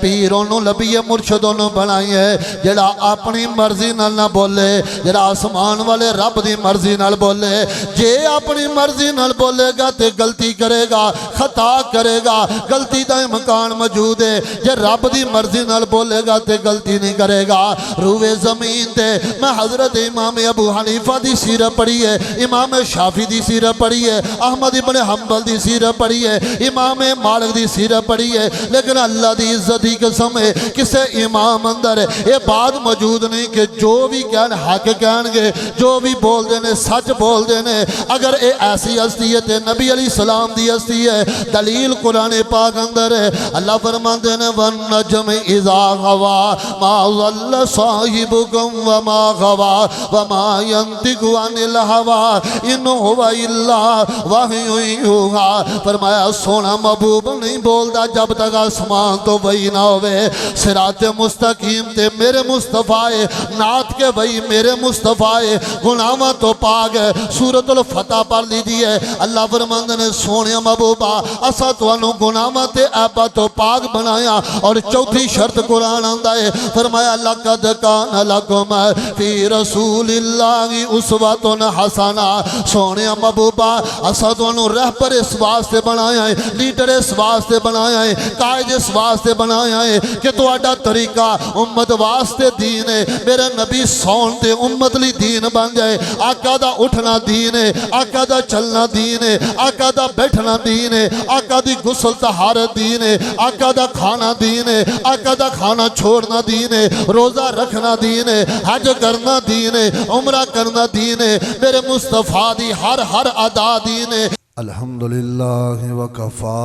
پیر انہوں لبی مرشد انہوں بنائی ہے جڑا اپنی مرضی نال نہ بولے، جڑا آسمان والے رب دی مرضی نال بولے۔ جے اپنی مرضی نال بولے گا تے غلطی کرے گا، خطا کرے گا، غلطی دا امکان موجود ہے۔ جے رب دی مرضی نال بولے گا تے غلطی نہیں کرے گا۔ روئے زمین تے میں حضرت امام ابو حنیفہ دی سیرت پڑھی ہے، امام شافعی دی سیرت پڑھی ہے، احمد ابن حنبل دی سیرت پڑھی ہے، امام مالک دی سیرت پڑھی ہے، لیکن اللہ دی عزت دی قسم ہے کسے امام اندر یہ بات موجود نہیں کہ جو بھی کہن حق کہن گے، جو بھی بول دینے سچ بول دینے۔ اگر اے ایسی ہستی ہے تے نبی علیہ السلام دی ہستی ہے، دلیل قرآن پاک اندر ہے۔ اللہ فرماندے نے وَالنَّجْمِ إِذَا هَوَىٰ مَا ضَلَّ صَاحِبُكُمْ وَمَا غَوَىٰ وَمَا يَنطِقُ عَنِ الْهَوَىٰ إِنْ هُوَ إِلَّا وَحْيٌ يُوحَىٰ۔ فرمایا سونا محبوب نہیں بولدا جب تک آسمان تو وحی نہ ہوئے۔ صراط مستقیم تے میرے مصطفیٰ نعت کے وحی میرے مصطفیٰ گناہاں تو پاک ہے۔ سورۃ الفتح پڑھ لیجئے۔ اللہ فرماندے نے سونے محبوبہ اسا تانوں گناہاں تے عیباں تو پاک بنایا۔ اور چوتھی شرط قرآن آندا ہے، فرمایا لقد کان لکم فی رسول اللہ اسوۃ حسنہ۔ سونے محبوبہ اسا تانوں رہبر اس واسطے بنایا ہے، لیڈر اس واسطے بنایا ہے، قائد اس واسطے بنایا ہے کہ تہاڈا طریقہ امت واسطے دین ہے۔ میرے نبی سون تے امت لی دین بن جائے۔ آقا دا اٹھنا دین ہے، آقا دا چلنا دین ہے، آقا دا بیٹھنا دین ہے، آقا دی غسل طہارت دین ہے، آقا دا کھانا دین ہے، آقا دا کھانا چھوڑنا دین ہے، روزہ رکھنا دین ہے، حج کرنا دین ہے، عمرہ کرنا دین ہے، میرے مصطفیٰ دی ہر ادا دین ہے۔ الحمدللہ وکفا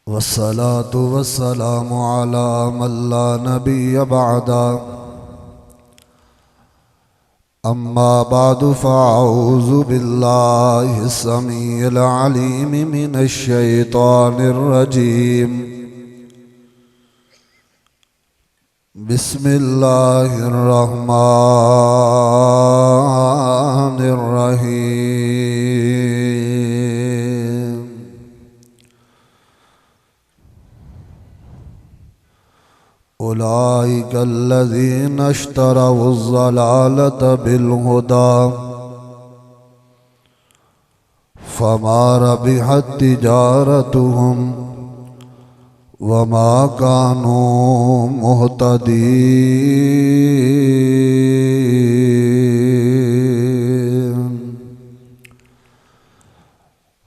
والصلاة والسلام على من لا نبی بعدا اما بعد فاعوذ باللہ السمیع العلیم من الشیطان الرجیم بسم اللہ الرحمن الرحیم اولئک الذین اشتروا الضلالۃ بالہدی فما ربحت تجارتهم وما كانوا مهتدين۔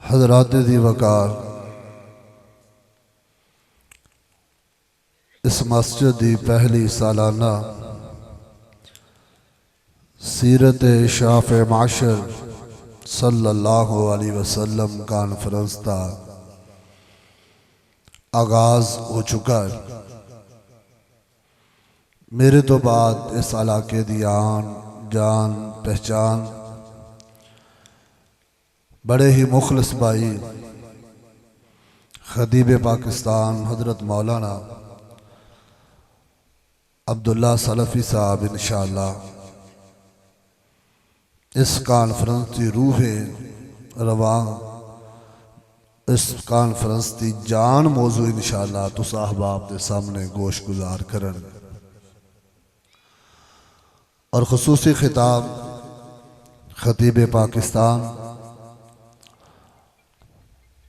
حضرات دی وقار اس مسجد دی پہلی سالانہ سیرت شافع معاشر صلی اللہ علیہ وسلم کانفرنس کا آغاز ہو چکا ہے۔ میرے تو بعد اس علاقے دی آن جان پہچان بڑے ہی مخلص بھائی خطیب پاکستان حضرت مولانا عبداللہ سلفی صاحب انشاءاللہ اس کانفرنس کی روح رواں اس کانفرنس کی جان موضوع انشاءاللہ تو احباب دے سامنے گوش گزار کرن اور خصوصی خطاب خطیب پاکستان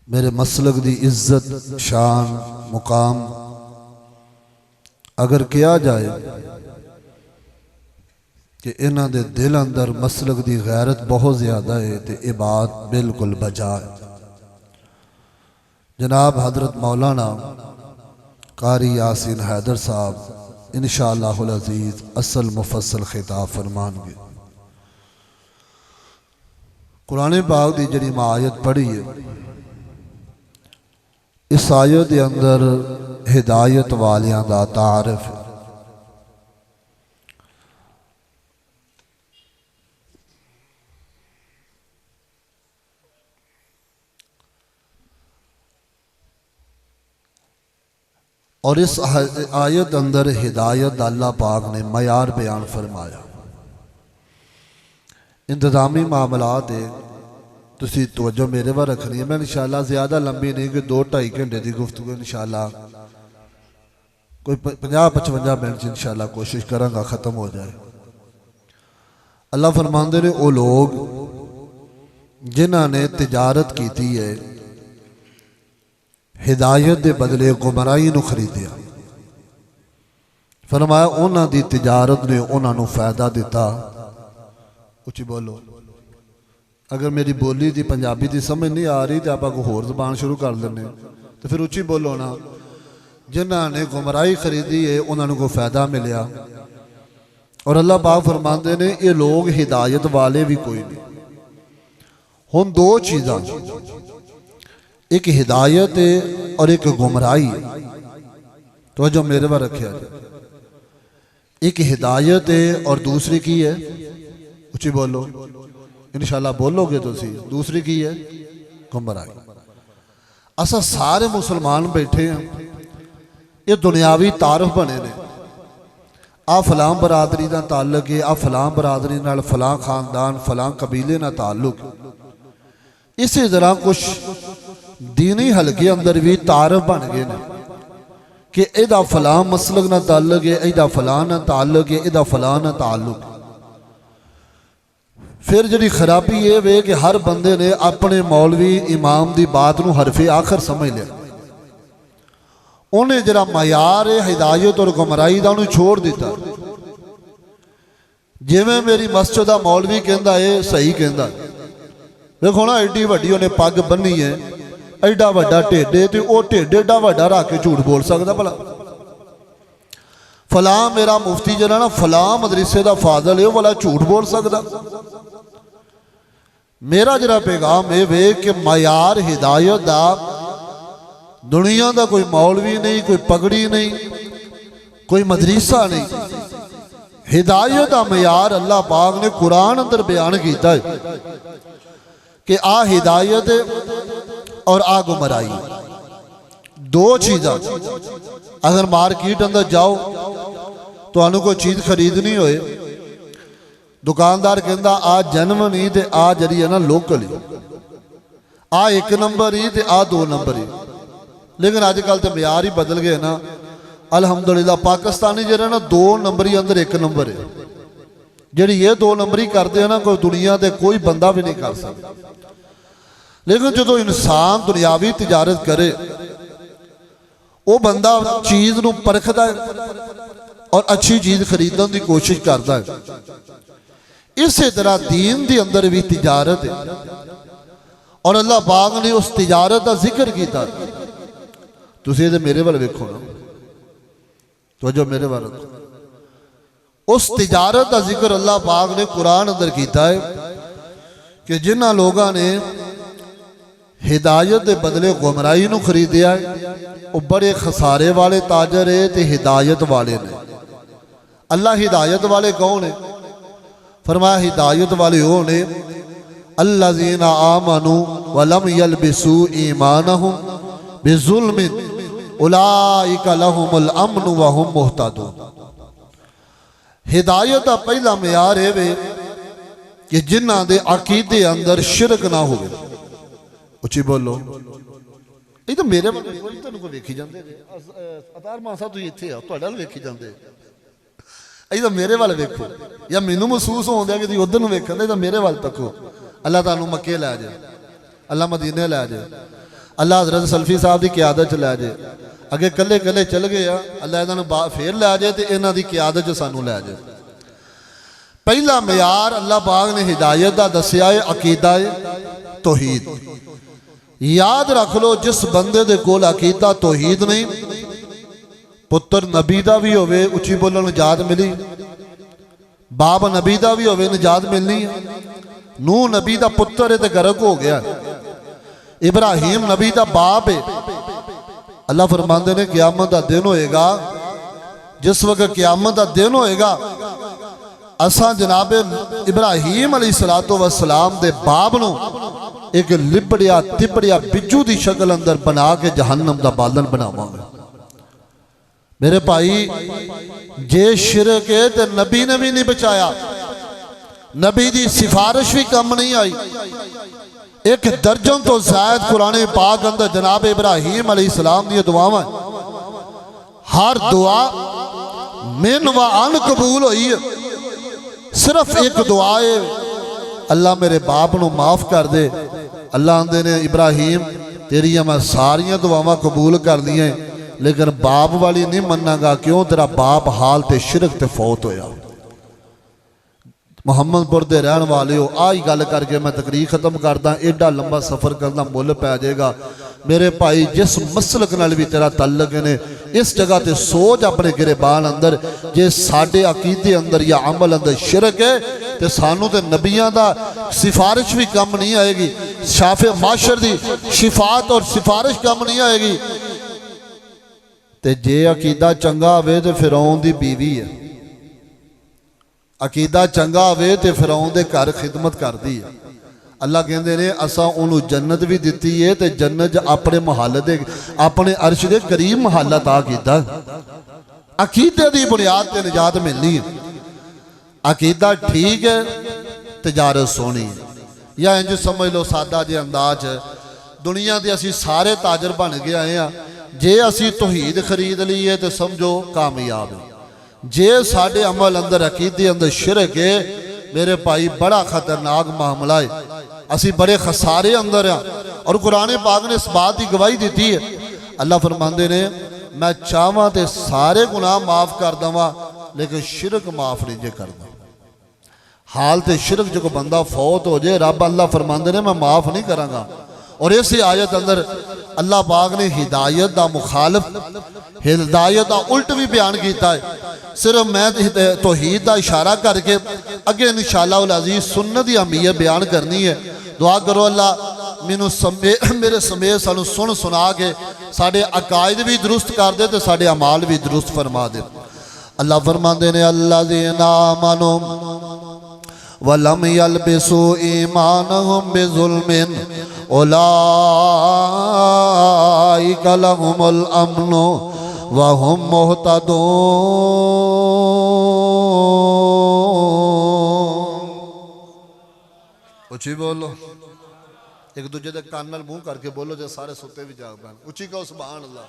میرے مسلک دی عزت شان مقام اگر کیا جائے کہ انہاں دے دل اندر مسلک دی غیرت بہت زیادہ ہے تے یہ بات بالکل بجا ہے۔ جناب حضرت مولانا قاری یاسین حیدر صاحب انشاءاللہ العزیز اصل مفصل خطاب فرمان گے۔ قرآن پاک دی جڑی میں آیت پڑھی ہے اس آیت دے اندر ہدایت والیاں دا تعارف ہے۔ اور اس آیت اندر ہدایت اللہ پاک نے معیار بیان فرمایا۔ انتظامی معاملات تسی توجہ میرے ور رکھنی ہے. میں انشاءاللہ زیادہ لمبی نہیں کہ 2-2.5 گھنٹے دی گفتگو انشاءاللہ کوئی 50-55 منٹ انشاءاللہ کوشش کروں گا ختم ہو جائے. اللہ فرماندے نے وہ لوگ جنہاں نے تجارت کیتی ہے ہدایت دے بدلے گمراہی نو خریدیا. فرمایا انہاں دی تجارت نے انہاں نو فائدہ دیتا. اچھی بولو. اگر میری بولی دی پنجابی دی سمجھ نہیں آ رہی تو آپ کو ہور زبان شروع کر دینے تو پھر اچھی بولو نا. جنہاں نے گمراہی خریدی ہے انہاں کو فائدہ ملیا. اور اللہ پاک فرماندے نے یہ لوگ ہدایت والے بھی کوئی نہیں. ہن دو چیزاں ایک ہدایت ہے اور ایک گمراہی ہے. توجہ میرے بار رکھیا جائے. ایک ہدایت ہے اور دوسری کی ہے. اچھی بولو انشاءاللہ بولو گے تو سی. دوسری کی ہے گمراہی. اسا سارے مسلمان بیٹھے ہیں یہ دنیاوی تعارف بنے نے. آ فلاں برادری دا تعلق ہے, آ فلاں برادری نال فلاں خاندان فلاں قبیلے نال تعلق. اسی طرح کچھ دینی حلقے اندر بھی تعارف بن گئے نے کہ ایدہ فلاں مسلک نہ تعلق ہے, ایدہ فلاں نہ تعلق ہے, ایدہ فلاں نہ تعلق. پھر جڑی خرابی یہ وے کہ ہر بندے نے اپنے مولوی امام دی بات نو حرف آخر سمجھ لیا. انہیں جڑا معیار ہدایت اور گمراہی دا انہوں چھوڑ دیتا. جی میں میری مسجد دا مولوی کہندا ہے صحیح کہندا. دیکھو نا ایڈی وڈی انہیں پگ بنی ہے, ایڈا وڈا ٹیڈے تے او ٹیڈے ایڈا وڈا رکھ کے جھوٹ بول سکتا بھلا. فلاں میرا مفتی جڑا نا فلاں مدرسے دا فاضل ہے وہ والا جھوٹ بول سکتا. میرا جڑا پیغام ہے وہ کہ معیار ہدایت دا دنیا دا کوئی مولوی نہیں, کوئی پگڑی نہیں, کوئی مدرسہ نہیں. ہدایت دا معیار اللہ پاک نے قرآن اندر بیان کیتا ہے کہ آ ہدایت اور آ گمراہی. دو چیزاں. اگر مارکیٹ اندر جاؤ تو انہوں کو چیز خریدنی ہوئے, دکاندار کہندا آ جنم نہیں تے آ جڑی ہے نا لوکل ہی, آ 1 نمبر ہی تے آ 2 نمبر ہی. لیکن آج کل تو معیار ہی بدل گئے نا. الحمدللہ پاکستانی جڑا نا 2 نمبری اندر 1 نمبر ہے. جڑی یہ 2 نمبری کرتے ہیں نا کوئی دنیا دے کوئی بندہ بھی نہیں کر سکتا. لیکن جدو انسان دنیاوی تجارت کرے وہ بندہ چیز نو پرکھدا ہے اور اچھی چیز خریدن دی کوشش کرتا ہے. اسی طرح دین دی اندر بھی تجارت ہے اور اللہ پاک نے اس تجارت کا ذکر کیتا. تسی یہ میرے والے ویکھو نا, توجہ میرے والے. اس تجارت کا ذکر اللہ پاک نے قرآن اندر کیتا ہے کہ جنہ لوگاں نے ہدایت دے بدلے گمراہی نو خریدیا ہے وہ بڑے خسارے والے تاجر ہے تے ہدایت والے نے. اللہ ہدایت والے کون ہے؟ فرمایا ہدایت والے وہ نے الذین آمنوا ولم یلبسوا ایمانہم بظلم اولئک لہم الامن وہم مہتدون. ہدایت کا پہلا معیار ہے کہ جنہ دے عقیدے اندر شرک نہ ہوئے. اچھی بولو. یہ تو میرے تینوں کو ویکھی جاندے عطار مان صاحب تو ایتھے آ تہاڈے ول ویکھی جاندے. یہ تو میرے وال ویکھو یا مینوں محسوس ہوندا کہ تسی ادھر نوں ویکھن دے تو میرے وال تکو. اللہ تعالیٰ مکے لے جائے, اللہ مدینے لے جائے, اللہ حضرت سلفی صاحب دی قیادت لے جائے. اگے کلے کلے چل گئے اللہ انہاں پھر لے جائے تے انہاں دی قیادت سانوں لے جائے. پہلا معیار اللہ پاک نے ہدایت دا دسیا ہے عقیدہ توحید. یاد رکھ لو جس بندے دے کول عقیدہ توحید نہیں, پتر نبی دا بھی ہوئے اچھی بولن نجات ملی, باپ نبی دا بھی ہوئے نجات ملنی ہے. نوح نبی دا پتر ہے تے غرق ہو گیا, ابراہیم نبی دا باپ ہے. اللہ فرماندے نے قیامت دا دن ہوئے گا, جس وقت قیامت دا دن ہوئے گا اساں جناب ابراہیم علیہ السلام دے باپ نو ایک لبڑیا تبڑیا بجو دی شکل اندر بنا کے جہنم دا بالن بناواں گے. میرے بھائی جے شرک ہے تے نبی نے بھی نہیں بچایا, نبی دی سفارش بھی کم نہیں آئی. ایک درجن تو زائد قرآن پاک اندر جناب ابراہیم علیہ السلام دی دعاواں ہر دعا من و ان قبول ہوئی ہے صرف ایک دعا ہے اللہ میرے باپ نو معاف کر دے اللہ آندے نے ابراہیم تیری میں ساریاں دعاواں قبول کر دیا لیکن باپ والی نہیں مننا گا کیوں تیرا باپ حال تے شرک تے فوت ہویا محمد پور دے رہن والے ہو آئی گل کر کے میں تقریر ختم کردا ایڈا لمبا سفر کرنا مل پہ جائے گا میرے بھائی جس مسلک نال بھی تیرا تعلق نے اس جگہ تے سوچ اپنے گریبان اندر جے ساڈے عقیدے اندر یا عمل اندر شرک ہے تے سانو تے نبیاں دا سفارش بھی کم نہیں آئے گی شافع معاشر دی شفاعت اور سفارش کم نہیں آئے گی تے جے عقیدہ چنگا ہوئے تے فرعون دی بیوی ہے عقیدہ چنگا ہوئے تے فرعون دے گھر خدمت کر دی ہے اللہ کہندے نے اساں انہوں جنت بھی دیتی ہے تے جنت اپنے محل دے اپنے عرش دے قریب محلہ تا کیتا عقیدہ دی بنیاد تے نجات ملنی ہے عقیدہ ٹھیک ہے تجارت سونی ہے یا انج سمجھ لو سادہ جے انداز ہے دنیا دے اسی سارے تاجر بن گئے آئے ہیں جے اسی توحید خرید لیے تے سمجھو کامیاب ہے جے ساڑے عمل اندر عقیدے اندر شرک ہے میرے بھائی بڑا خطرناک معاملہ ہے اسی بڑے خسارے اندر ہیں اور قرآن پاک نے اس بات کی گواہی دیتی ہے اللہ فرماندے نے میں چاہواں تے سارے گناہ معاف کر دوا لیکن شرک معاف نہیں جے کر دا حال تے شرک جو بندہ فوت ہو جائے رب اللہ فرماندے نے میں معاف نہیں کروں گا اور اسی آیت اندر اللہ پاک نے ہدایت دا مخالف ہدایت دا الٹ بھی بیان کیتا ہے صرف میں توحید دا اشارہ کر کے اگے انشاءاللہ العزیز سنت دی اہمیت بیان کرنی ہے دعا کرو اللہ میرے سمیت سانو سنا کے ساڑھے عقائد بھی درست کر دے تے ساڑھے عمال بھی درست فرما دے اللہ فرماندے نے الذین آمنوا وَلَمْ يَلْبِسُوا إِيمَانَهُمْ بِظُلْمٍ أُولَئِكَ لَهُمُ الْأَمْنُ وَهُمْ مُهْتَدُونَ اچھی بولو ایک دوجہ دے کانل منہ کر کے بولو جے سارے ستے بھی جاگ بہن اچھی کہو سبحان اللہ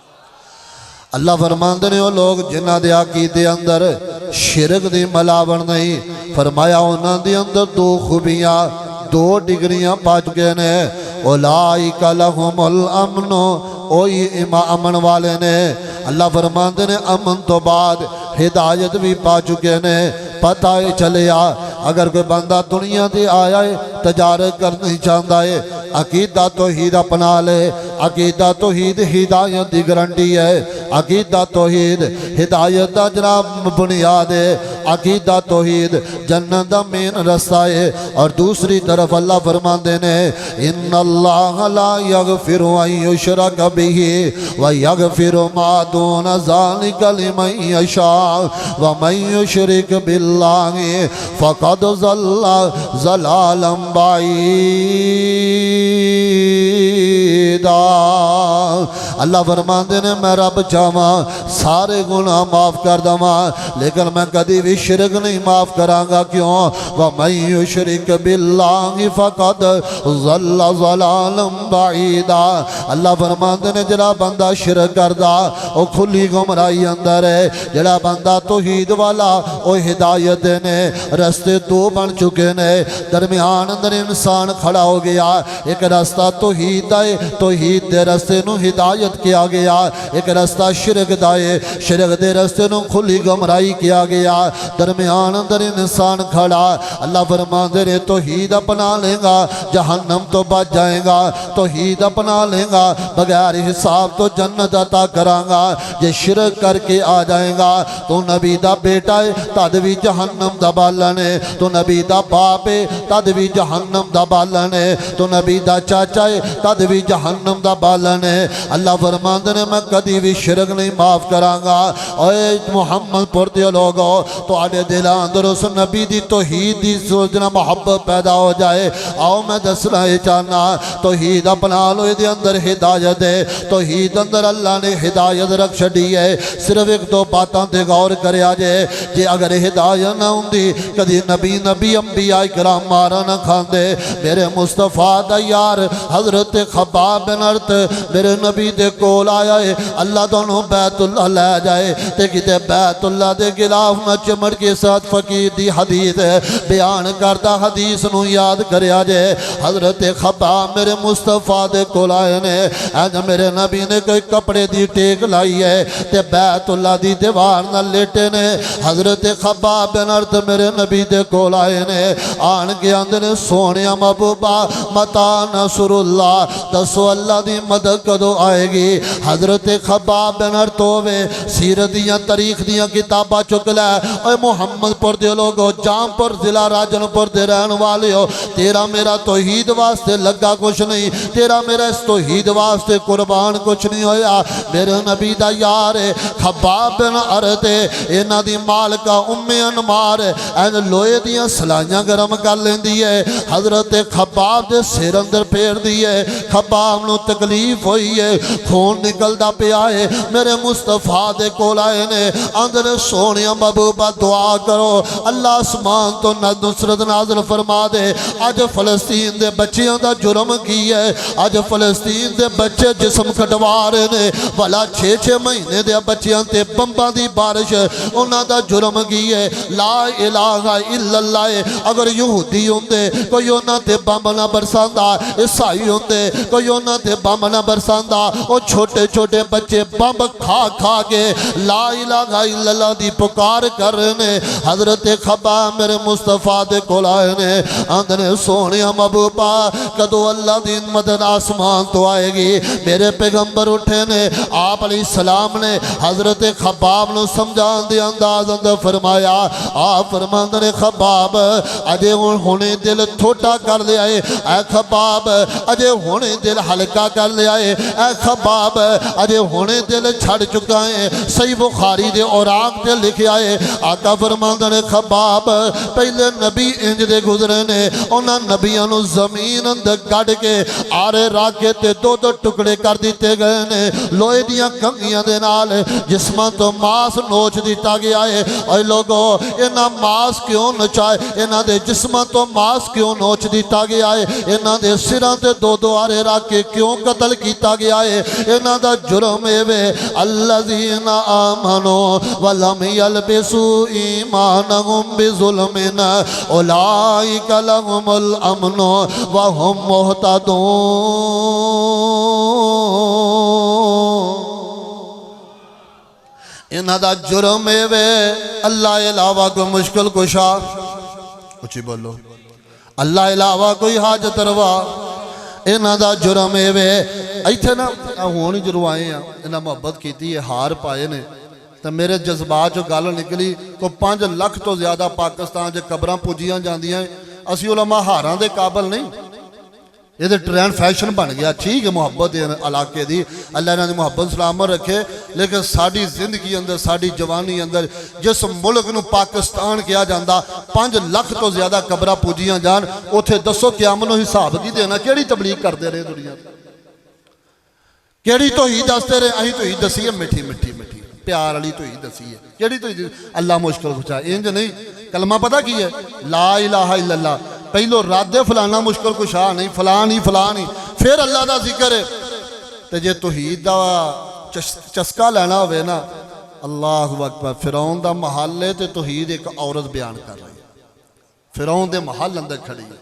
اللہ فرماندے نے وہ لوگ جنہ دے عقیدے اندر شرک دی ملاوٹ نہیں فرمایا انہاں دے اندر دو خوبیاں دو ڈگریاں پا چکے نے اولائک لہم الامن اوہی امن والے نے اللہ فرماندے نے امن تو بعد ہدایت بھی پا چکے نے پتہ چلیا اگر کوئی بندہ دنیا دے آیا ہے تجارت کرنی چاہتا ہے عقیدہ توحید اپنا لے عقیدہ توحید ہدایت دی گارنٹی ہے عقیدہ توحید ہدایت دا جناب بنیاد ہے عقیدہ توحید جنت دا مین رستہ ہے اور دوسری طرف اللہ فرماندے نے ان اللہ لا یغفر ان یشرک بہ ویغفر ما دون ذلک لمن یشاء ومن یشرک باللہ فقد ضل ضلالا بعیدا اللہ فرماندے نے میں رب چاہواں سارے گناہ معاف کر دواں لیکن میں کدی بھی شرک نہیں معاف کراں گا کیوں وَمَن يُشْرِكْ بِاللَّهِ فَقَدْ ضَلَّ ضَلَالًا بَعِيدًا اللہ فرماندے نے جڑا بندہ شرک کردا او کھلی گمراہی اندر ہے جڑا بندہ توحید والا او ہدایت نے رستے دو بن چکے نے درمیان اندر انسان کھڑا ہو گیا ایک رستہ توحید ہے توحید دے رستے نو ہدایت کیا گیا ایک رستہ شرک دائے شرک دے رستے نو کھلی گمراہی کیا گیا درمیان اندر انسان کھڑا اللہ فرماندے نے توحید اپنا لے گا جہنم تو بچ جائے گا توحید اپنا لے گا بغیر حساب تو جنت عطا کراں گا یہ شرک کر کے آ جائے گا تو نبی دا بیٹا ہے تد بھی جہنم دا بالن ہے تو نبی دا باپ ہے تد بھی جہنم دا بالن ہے تو نبی دا چاچا ہے تد بھی جہنم دا بالن ہے اللہ فرماندے نے میں کدی بھی شرک نہیں معاف کراں گا اے محمد پور دے لوگو تواڈے دلاں اندر اس نبی دی توحید دی سوچنا محبت پیدا ہو جائے. آؤ میں دسنا چاہنا توحید اپنا لو دے اندر ہدایت ہے. توحید اندر اللہ نے ہدایت رکھ چھڈی ہے. صرف ایک دو باتاں تے غور کریا جے اگر ہدایت نہ ہوندی کدی نبی انبیاء کرام مارا نہ کھاندے. میرے مصطفیٰ دا یار حضرت خباب بن ارت میرے نبی دے کول آیا ہے اللہ دونوں بیت اللہ لے جائے تے کتے بیت اللہ دے غلاف نہ چمڑ کے ساتھ فقیر دی حدیث بیان کردہ حدیث نو یاد کریا جے. حضرت خباب میرے مصطفیٰ دے کول آئے نے میرے نبی نے کوئی کپڑے دی ٹیک لائی ہے تے بیت اللہ دی دیوار نہ لیٹے نے. حضرت خباب بن ارت میرے نبی دے کول آئے نے آن کے اندر سونیا محبوبہ متا نصر اللہ دسو اللہ دی مدد کدو آئے گی. حضرت خباب بن ارت ہوئے سیرت دیاں تاریخ دیاں کتاباں چک لے اے محمد پور دے لوگو جام پر ضلع راجن پور دے رہن والے ہو تیرا میرا توحید واسطے لگا کچھ نہیں تیرا میرا اس توحید واسطے قربان کچھ نہیں ہویا. میرے نبی دا یار خباب بن ارت انہاں دی مالکہ ام انمار لوہے دیاں سلائیاں گرم کر لیندی ہے. حضرت خباب دے سر اندر پھیر دی ہے. خباب نو تکلیف ہوئی ہے خون نکلدا پیا ہے. میرے مصطفیٰ دے کول آئے نے اندر سونیا محبوبہ دعا کرو اللہ آسمان تو نصرت نازل فرما دے. اج فلسطین دے بچیاں دا جرم کی ہے. اج فلسطین دے بچے جسم کٹوا رہے نے والا 6 مہینے دے بچیاں تے بمباں دی بارش انہاں دا جرم کی ہے. لا الہ الا اللہ اگر یہودی ہوندے کوئی انہاں تے بم نہ برساندا عیسائی ہوندے کوئی انہاں تے بم نہ برساندا او چھوٹے چھوٹے بچے بم کھا کھا کے لا الہ الا اللہ دی پکار کر رہے نے. حضرت خباب میرے مصطفیٰ دے کول آئے نے آندنے سونیا محبوبہ کدو اللہ دی مدد آسمان تو آئے گی. میرے پیغمبر اٹھے نے آپ علیہ السلام نے حضرت خباب نو سمجھان دے انداز اندر فرمایا. آپ فرماندے نے خباب اجے ہونے دل تھوٹا کر لیا ہے اے خباب اجے ہونے دل ہلکا کر لیا ہے اے خباب اجے ہونے دل چھڑ چکا ہے. صحیح بخاری دے اوراق تے لکھیا ہے آقا فرماندے نے خباب پہلے نبی انج دے گزرے نے انہاں نبیاں نو زمین اندر گڑ کے آرے راکے تے دو ٹکڑے کر دیتے گئے نے. لوہے دیاں کنگیاں دے نال جسماں تو ماس نوچ دیتا گیا ہے. اے لوگو انہاں ماس کیوں نچائے انہاں دے جسماں تو ماس کیوں نوچ دیتا گیا ہے انہاں دے سراں تے دو آرے راکے کیوں قتل کیتا گیا ہے. انہاں دا جرم اے وے الذین آمنوا ولم یلبسوا ایمانہم بظلم اولئک لهم الامن وهم مہتدون. انہاں دا جرم اے وے اللہ علاوہ کوئی مشکل کشا اچھی بولو اللہ علاوہ کوئی حاجت روا. انہاں دا جرم اے وے ایتھے نا ہون جروائے ہیں انہاں محبت کیتی ہے ہار پائے نے تو میرے جذبات جو گل نکلی کو 5 لاکھ تو زیادہ پاکستان جے قبراں پوجیاں جاندیاں اسی علماء ہاراں دے قابل نہیں. یہ ٹرینڈ فیشن بن گیا ٹھیک ہے محبت علاقے دی اللہ نے محبت سلامت رکھے لیکن ساری زندگی اندر ساری جوانی اندر جس ملک نو پاکستان کیا جاندہ 5 لاکھ تو زیادہ قبرہ پوجیاں جان اتھے دسو قیامت و حساب کی دینا کیڑی تبلیغ کر دے رہے دنیا کیڑی توحید دستے رہے اہی توحید دسی ہے مٹھی مٹھی مٹھی پیار علی توحید دسی ہے کیڑی توحید اللہ مشکل کچھا انج نہیں کلمہ پتہ کی ہے لا الہ الا اللہ پہلو راد فلانا مشکل کشا نہیں فلانی پھر اللہ دا ذکر ہے تے جے توحید دا چسکا لینا ہوئے نا اللہ اکبر فرعون دا محل ہے تے توحید ایک عورت بیان کر رہی ہے فرعون دے محل اندر کھڑی ہے.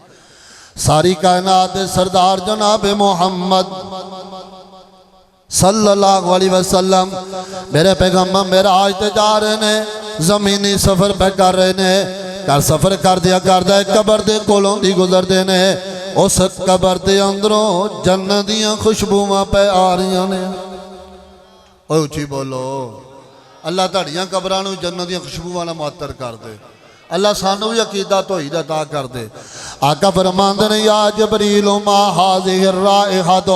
ساری کائنات سردار جناب محمد صلی اللہ علیہ وسلم میرے پیغمبر میرا آج تے جا رہے نے زمینی سفر پہ کر رہے نے کر سفر کر دیا کردہ قبر دے کولوں دی گزر دے نے اس قبر دے اندروں جنتیاں خوشبوواں پہ آ رہی نے. اوہ اچھی بولو اللہ تاڑیاں قبرانوں جنتیاں خوشبوواں معطر کر دے اللہ سانو بھی عقیدہ توحید عطا کر دے. آقا فرماندے نے یا جبریل ما ہاذہ الرائحۃ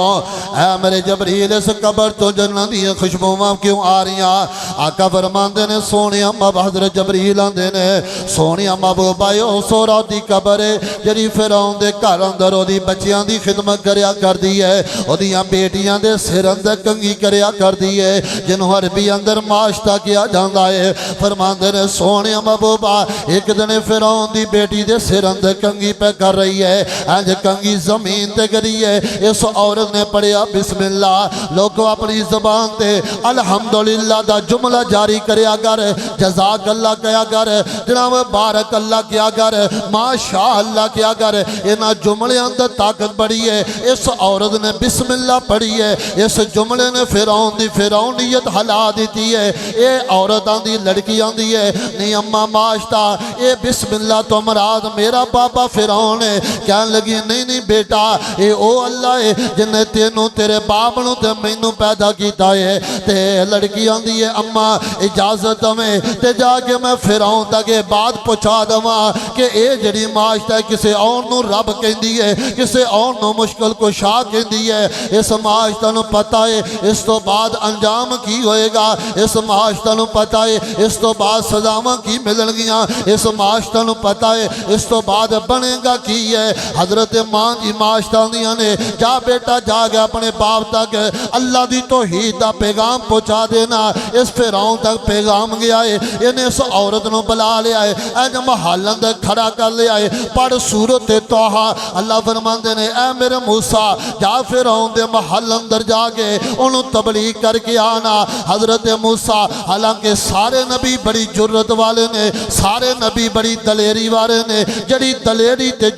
اے میرے جبریل اس قبر تو جنت دی خوشبوواں کیوں آ رہی آقا فرماندے نے سونیا محبوب حضرت جبریل آندے نے سونیا محبوبا او سورا دی قبر ہے جڑی فرعون دے گھر اندر او دی بچیاں دی خدمت کریا کردی ہے او دیاں بیٹیاں دے سر اندر کنگھی کریا کردی ہے جنہوں عربی اندر معاشتہ کیا جاندا ہے فرماندے نے سونیا محبوبا ایک دن فرعون دی بیٹی دے سر اندر کنگھی پہ کر رہی ہے انج کنگھی زمین تے گری ہے اس عورت نے پڑھیا بسم اللہ لوگوں اپنی زبان تے الحمدللہ دا جملہ جاری کریا گر جزاک اللہ کیا گر جناب بارک اللہ کیا گر ماشاءاللہ کیا گر انہا جملے اندر طاقت بڑی ہے اس عورت نے بسم اللہ پڑھی ہے اس جملے نے فرعون دی فرعونیت ہلا دیتی ہے اے عورتاں دی لڑکیاں دی ہے نہیں اماں معاشتہ اے بسم اللہ تو مراد میرا بابا فرعون ہے کہنے لگی نہیں بیٹا اے او اللہ ہے جن نے تینوں تیرے باپ نو تے مینوں پیدا کیتا ہے تے لڑکی آندی ہے اماں اجازت میں تے جا کے میں فرعون تک یہ بات پہنچا دواں کہ اے جڑی معاشتہ ہے کسے اور نو رب کہندی ہے کسے اور نو مشکل کو شاہ کہندی ہے اس معاشتہ نو پتہ ہے اس تو بعد انجام کی ہوئے گا اس معاشتہ نو پتہ ہے اس تو بعد سزاواں کی ملن گیاں اس معاشتہ نو پتہ ہے اس تو بعد بنے گا کی ہے حضرت ماں جی معاشتہ دیاں نے جا بیٹا جا گیا اپنے باپ تک اللہ دی توحید دا پیغام پہنچا دینا اس فرعون تک پیغام گیا ہے انہیں اس عورت نو بلا لیا ہے اے جو محل اندر کھڑا کر لیا ہے پڑھ سورت توحا اللہ فرماندے نے اے میرے موسیٰ جا فرعون دے محل اندر جا کے انہوں تبلیغ کر کے آنا حضرت موسیٰ حالانکہ سارے نبی بڑی جرت والے نے سارے نبی بڑی دلیری والے نے جڑی دلیری تے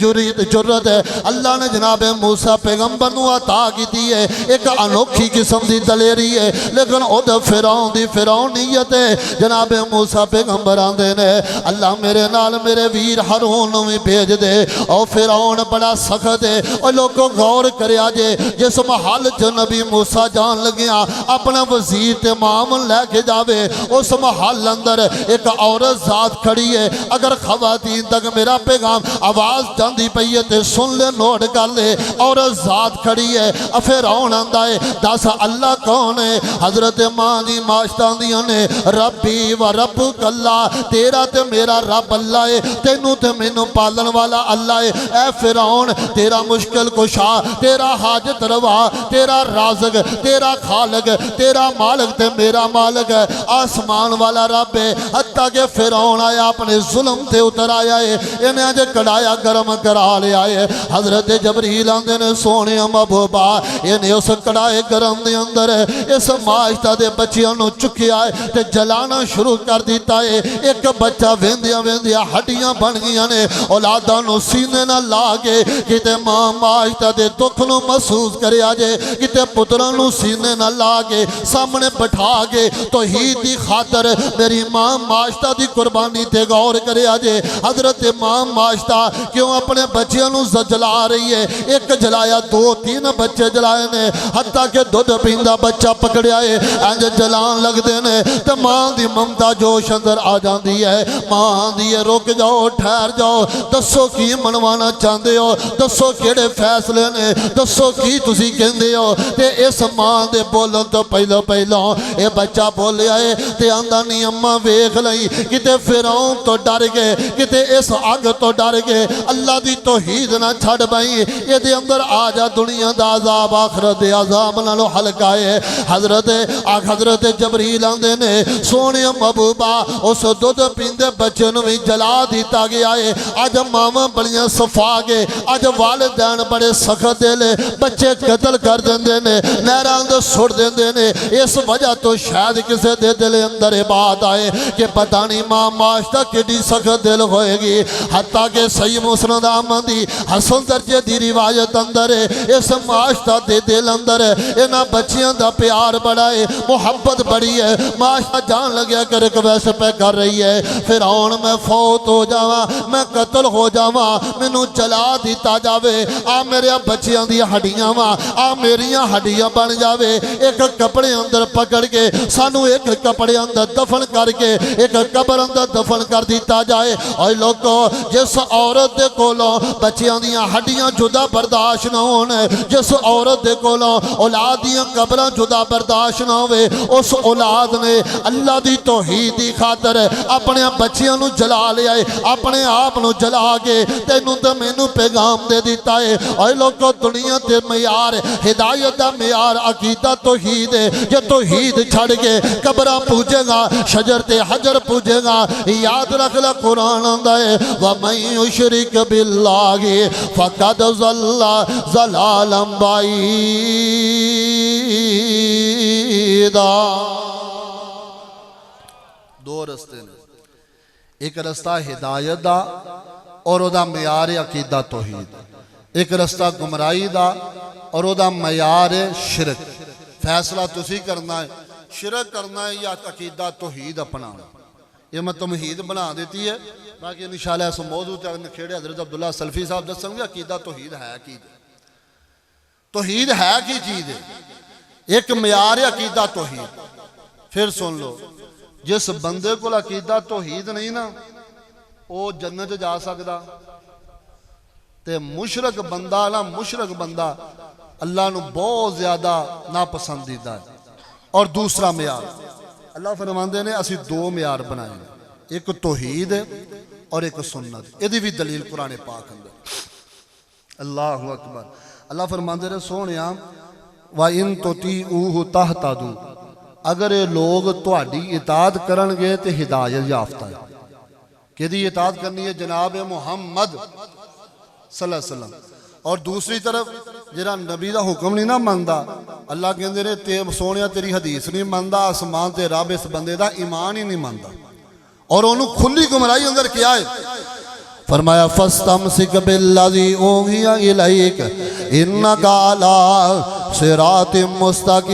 جرت ہے اللہ نے جناب موسیٰ پیغمبر نو عطا کی دی ہے ایک انوکھی قسم دی دلیری ہے لیکن او دے فرعون دی فرعونیت ہے جناب موسیٰ پیغمبر آندے نے اللہ میرے نال میرے ویر ہارون نو بھی بھیج دے او فرعون بڑا سخت ہے او لوگوں غور کریا جے جس محل جو نبی موسیٰ جان لگیاں اپنا وزیر تے معامل لے کے جاوے اس محل اندر ایک عورت ذات کھڑی ہے اگر خواتین تک میرا پیغام آواز جاندی پئی ہے تے سن لے نوٹ کر لے عورت ذات کھڑی ہے فرعون آندا ہے دس اللہ کون ہے حضرت ماں جی معاشتہ دیاں نے ربی و ربک اللہ تیرا تے میرا رب اللہ ہے تینوں تے مینوں پالن والا اللہ ہے اے فرعون تیرا مشکل کشا تیرا حاجت روا تیرا رازق تیرا خالق تیرا مالک تے میرا مالک ہے آسمان والا رب ہے حتیٰ کہ فرعون آیا اپنے ظلم تے اتر آیا ہے انہیں آج کڑایا گرم کرا لے آئے حضرت جبریل آندے نے سونے محبوبا انہیں اس کڑائے گرم دے اندر اس معاشتہ دے بچیاں نو چکیا ہے تے جلانا شروع کر دیتا ہے ایک بچہ ویندیاں ہڈیاں بن گیا نے اولاداں نو سینے نہ لاگے کتے ماں معاشتہ دے دکھ نو محسوس کرے آجے کتے پتران نو سینے نہ لاگے سامنے بٹھا گے توحید دی خاطر میری ماں معاشتہ دی قربانی تے غور کرے آجے حضرت ماں معاشتہ کیوں اپنے بچیاں نو جلا رہی ہے ایک جلایا دو تین بچے جلائے نے حتیٰ کہ دودھ پیندہ بچہ پکڑیا ہے انج جلان لگ دینے تو ماں دی ممتا جوش اندر آ جاندی ہے ماں دی رک جاؤ ٹھہر جاؤ دسو کی منوانا چاندے ہو دسو کیڑے فیصلے نے دسو کی تسی کہندے ہو تے اس ماں دے بولن تو پہلو اے بچہ بولے آئے تے آندہ نہیں اماں ویکھ لئی کتے فرعون تو ڈر گئے کتے اس آگ تو ڈر گئے اللہ دی توحید نہ چھڑ بھائی یہ دے اندر آجا دنیا دا عذاب آخرت دے عذاب نالو حلقائے حضرت جبریل آندے نے سونے محبوبا اس دودھ پیندے بچے نو بھی جلا دیتا گیا ہے آج ماما بڑیاں صفا گے آج والدین بڑے سخت دے بچے قتل کر دیندے نے نیران دے سڑ دیندے نے اس وجہ تو شاید کسے دے دل اندر بات آئے کہ پتہ نہیں ماں معاشتہ کیڑی سخت دل ہوئے گی حتیٰ کہ صحیح مسند احمدی حسن درجے دی روایت اندر ہے اس معاشتہ دے دل اندر ہے انہاں بچیاں دا پیار بڑا ہے محبت بڑی ہے معاشتہ جان لگیا کہ ریکویسٹ پہ کر رہی ہے فرعون میں فوت ہو جاواں میں قتل ہو جاواں مینوں چلا دیتا جاوے آ میرے بچیاں دی ہڈیاں وا آ میریاں ہڈیاں بن جاوے ایک کپڑے اندر پکڑ کے سانو ایک کپڑے اندر دفن کر کے ایک قبر اندر دفن کر دیتا جائے اور لوگوں جس عورت دے کولوں بچیاں دیاں ہڈیاں جدا برداشت نہ ہونے جس عورت دے کولوں اولاد دیاں قبراں جدا برداشت نہ ہوئے، اس اولاد نے اللہ دی توحید دی خاطر اپنے بچیاں نو جلا لیا ہے، اپنے آپ نو جلا کے تینوں تے مینوں پیغام دے دیتا ہے۔ اے لوگو دنیا تے معیار ہدایت دا معیار عقیدہ توحید ہے، یہ توحید چھڑ کے قبراں پوجے گا، شجر تے حجر پوجے گا، یاد رکھ لے قرآن آندا ہے وَمَن يُشْرِكْ بِاللَّهِ فَقَدْ ضَلَّ ضَلَالًا بَعِيدًا۔ دو رستے نے، ایک رستہ ہدایت دا اور او دا معیار عقیدہ توحید، ایک رستہ گمراہی دا اور او دا معیار شرک۔ فیصلہ تسی کرنا ہے شرک کرنا ہے یا عقیدہ توحید اپنانا۔ یہ میں تمہید بنا دیتی ہے، باقی انشاءاللہ اس موضوع تے نکھیڑے حضرت عبداللہ سلفی صاحب دسیں گے عقیدہ توحید ہے کی توحید ہے کی چیز ہے، ایک معیار عقیدہ توحید۔ پھر سن لو، جس بندے کو عقیدہ توحید نہیں نا وہ جنت جا سکدا، تے مشرک بندہ اللہ نو بہت زیادہ ناپسندیدہ ہے۔ اور دوسرا معیار اللہ فرماندے نے اسی دو معیار بنائے ہیں، ایک توحید اور ایک سنت، یہ بھی دلیل قرآن پاک اندر۔ اللہ اکبر، اللہ فرماندے نے سونیا وَإِن تُطِيعُوهُ تَهْتَدُوا، اگر یہ لوگ تہاڈی اطاعت کرن گے تے ہدایت یافتہ ہے۔ کدی اطاعت کرنی ہے جناب محمد صلی اللہ علیہ وسلم۔ اور دوسری طرف جڑا نبی دا حکم نہیں نہ مندا، اللہ کہندے نے تے سونیا تیری حدیث نہیں مندا، آسمان تے رب اس بندے دا ایمان ہی نہیں مندا، اور انہوں کھلی گمراہی اندر کیا ہے۔ فرمایا فَاسْتَمْسِكْ بِالَّذِي أُوحِيَ إِلَيْكَ إِنَّكَ عَلَىٰ صِرَاطٍ مُسْتَقِيمٍ۔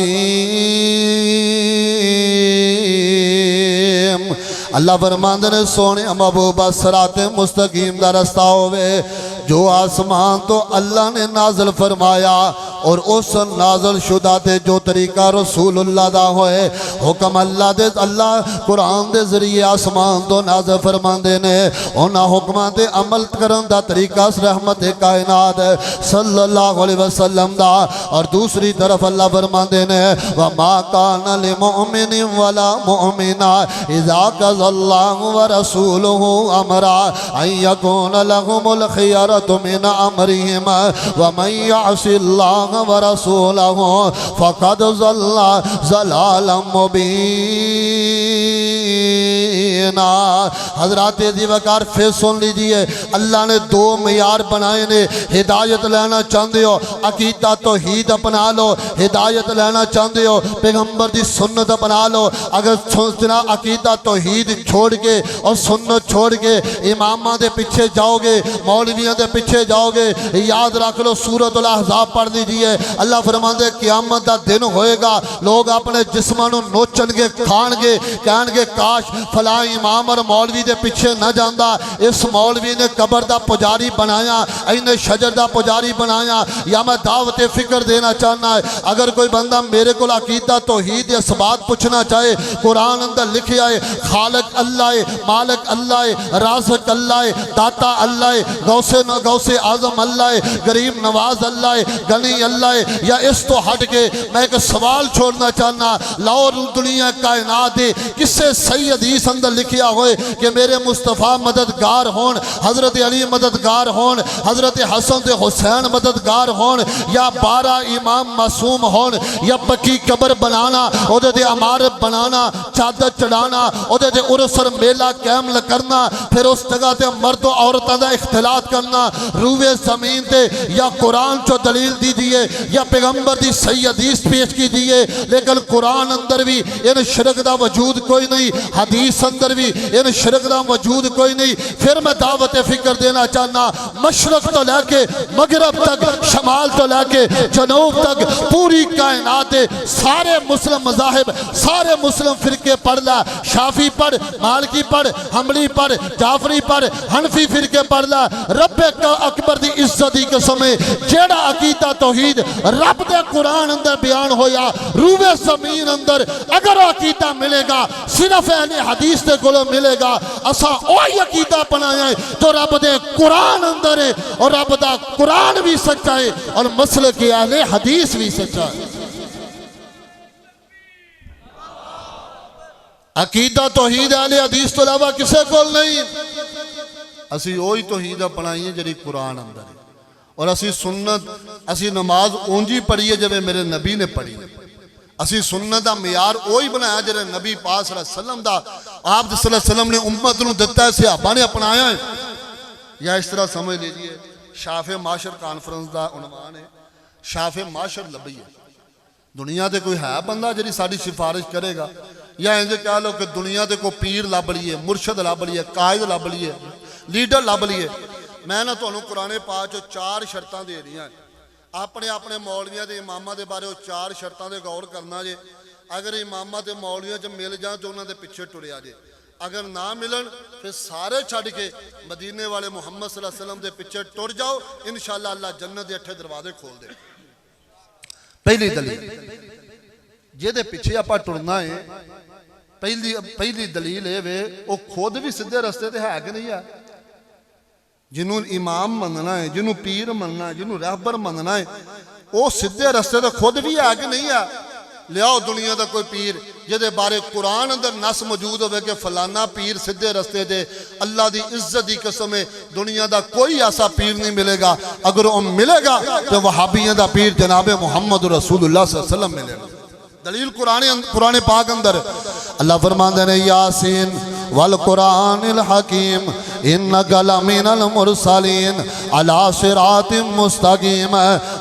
اللہ فرماندے نے سونے محبوبہ صراط مستقیم دا رستہ ہوئے جو آسمان تو اللہ نے نازل فرمایا، اور اس نازل شدہ دے جو طریقہ رسول اللہ دا ہوئے، حکم اللہ دے اللہ قرآن دے ذریعے آسمان تو نازل فرماندے نے، انہاں حکمان دے عمل کرن دا طریقہ رحمت کائنات صلی اللہ علیہ وسلم دا۔ اور دوسری طرف اللہ فرماندے نے وَمَا كَانَ لِمُؤْمِنٍ وَلَا مُؤْمِنَةٍ إِذَا قَضَى اللَّهُ وَرَسُولُهُ أَمْرًا أَن يَكُونَ لَهُمُ الْخِيَرَةُ مِنْ أَمْرِهِمْ وَمَن يَعْصِ اللَّهَ ورسولہ فقد ضل ضلالا مبینا۔ حضرات دیوکار پھر سن لیجئے، اللہ نے دو معیار بنائے نے۔ ہدایت لینا چاہتے ہو عقیدہ توحید اپنا لو، ہدایت لینا چاہتے ہو پیغمبر دی سنت اپنا لو۔ اگر سننا عقیدہ توحید چھوڑ کے اور سنت چھوڑ کے امامہ دے پیچھے جاؤ گے، مولویوں دے پیچھے جاؤ گے، یاد رکھ لو سورۃ الاحزاب پڑھ دیجئے۔ اللہ فرماندے قیامت دا دن ہوئے گا، لوگ اپنے جسمانوں نوچن گے، کھان گے، کہن گے کاش فلاں امام اور مولوی دے پیچھے نہ جاندہ، اس مولوی نے قبر دا پجاری بنایا، اینے شجر دا پجاری بنایا۔ یا میں دعوت فکر دینا چاہنا ہے، اگر کوئی بندہ میرے کو عقیدہ توحید یا ثبات پوچھنا چاہے، قرآن اندر لکھیا ہے خالق اللہ ہے، مالک اللہ ہے، رازق اللہ ہے، داتا اللہ ہے، غوث اعظم اللہ ہے، غریب نواز اللہ ہے، غنی اللہ ہے۔ یا اس تو ہٹ کے میں ایک سوال چھوڑنا چاہنا، لاہور دنیا کائنات ہے کسے صحیح حدیث اندر لکھیا ہوئے کہ میرے مصطفیٰ مددگار ہون، حضرت علی مددگار ہون، حضرت حسن تے حسین مددگار ہون، یا 12 امام معصوم ہون، یا پکی قبر بنانا، اودے دے عمارت بنانا، چادر چڑھانا، اودے دے عرس اور میلہ کیمل کرنا، پھر اس جگہ تے مرد و عورتاں دا اختلاط کرنا، روئے زمین تے یا قرآن چو دلیل دی دیئے یا پیغمبر دی صحیح حدیث پیش کی دیئے، لیکن قرآن اندر بھی ان شرک دا وجود کوئی نہیں، حدیث اندر بھی ان شرک دا وجود کوئی نہیں۔ پھر میں دعوت فکر دینا چاہنا، مشرق تو لے کے مغرب تک، شمال تو لے کے جنوب تک، پوری کائنات سارے مسلم مذاہب، سارے مسلم فرقے پڑھ لا، شافی پڑھ، مالکی پڑھ، حنبلی پڑھ، جعفری پڑھ، حنفی فرقے پڑھ لا، رب اکبر دی عزت دی قسم جیڑا عقیدہ توحید رب دے قرآن اندر بیان ہویا، روح زمین اندر اگر عقیدہ ملے گا صرف اہل حدیث دے کو ملے گا اسا اوہی عقیدہ بنایا ہے جو رب دے قرآن اندر ہے اور رب دا قرآن بھی سچا ہے اور مسلک اہل حدیث بھی سچا ہے عقیدہ توحید اہل حدیث تو علاوہ کسے کول نہیں اسی اوہی توحید اپنائی ہے جڑی قرآن اندر ہے اور اسی سنت اسی نماز اونجی پڑھی ہے جب میرے نبی نے پڑھی ہے اسی سنت دا معیار اوہی بنایا جڑے نبی پاک صلی اللہ علیہ وسلم دا آپ صلی اللہ علیہ وسلم نے امت نو دتا ہے صحابہ نے اپنایا ہے یا اس طرح سمجھ لیجئے شاف معاشر کانفرنس دا عنوان ہے شاف معاشر لبی ہے دنیا تے کوئی ہے بندہ جڑی ساری سفارش کرے گا یا انجے کہہ لو کہ دنیا تے کوئی پیر لب لیے مرشد لب لیے قائد لب لیے لیڈر لب لیے میں نہ تو قرآن پاک جو 4 شرطاں دے رہی ہیں اپنے مولویاں دے امامہ دے بارے وہ 4 شرطاں دے غور کرنا جے اگر امامہ دے مولویاں جب مل جائیں تو انہوں دے پیچھے ٹریا جے اگر نہ ملن پھر سارے چھڑ کے مدینے والے محمد صلی اللہ علیہ وسلم دے پیچھے ٹر جاؤ انشاءاللہ اللہ جنت دے 8 دروازے کھول دے پہلی دلیل جے دے پیچھے اپا ٹرنا ہے پہلی دلیل ہے وہ خود بھی سدھے رستے تے ہے کہ نہیں ہے جنہوں امام مننا ہے جنہوں پیر مننا ہے جنہوں رہبر مننا ہے وہ سدھے رستے تے خود بھی ہے کہ نہیں ہے لیاؤ دنیا دا کوئی پیر جدے بارے قرآن اندر نس موجود ہوئے کہ فلانا پیر سدھے رستے دے اللہ دی عزت دی قسم ہے دنیا دا کوئی ایسا پیر نہیں ملے گا اگر وہ ملے گا تو وہابیوں دا پیر جناب محمد رسول اللہ صلی اللہ علیہ وسلم ملے گا دلیل قرآن پاک اندر اللہ فرماندے نے یاسین والقرآن الحکیم انک لمن المرسلین علی صراط مستقیم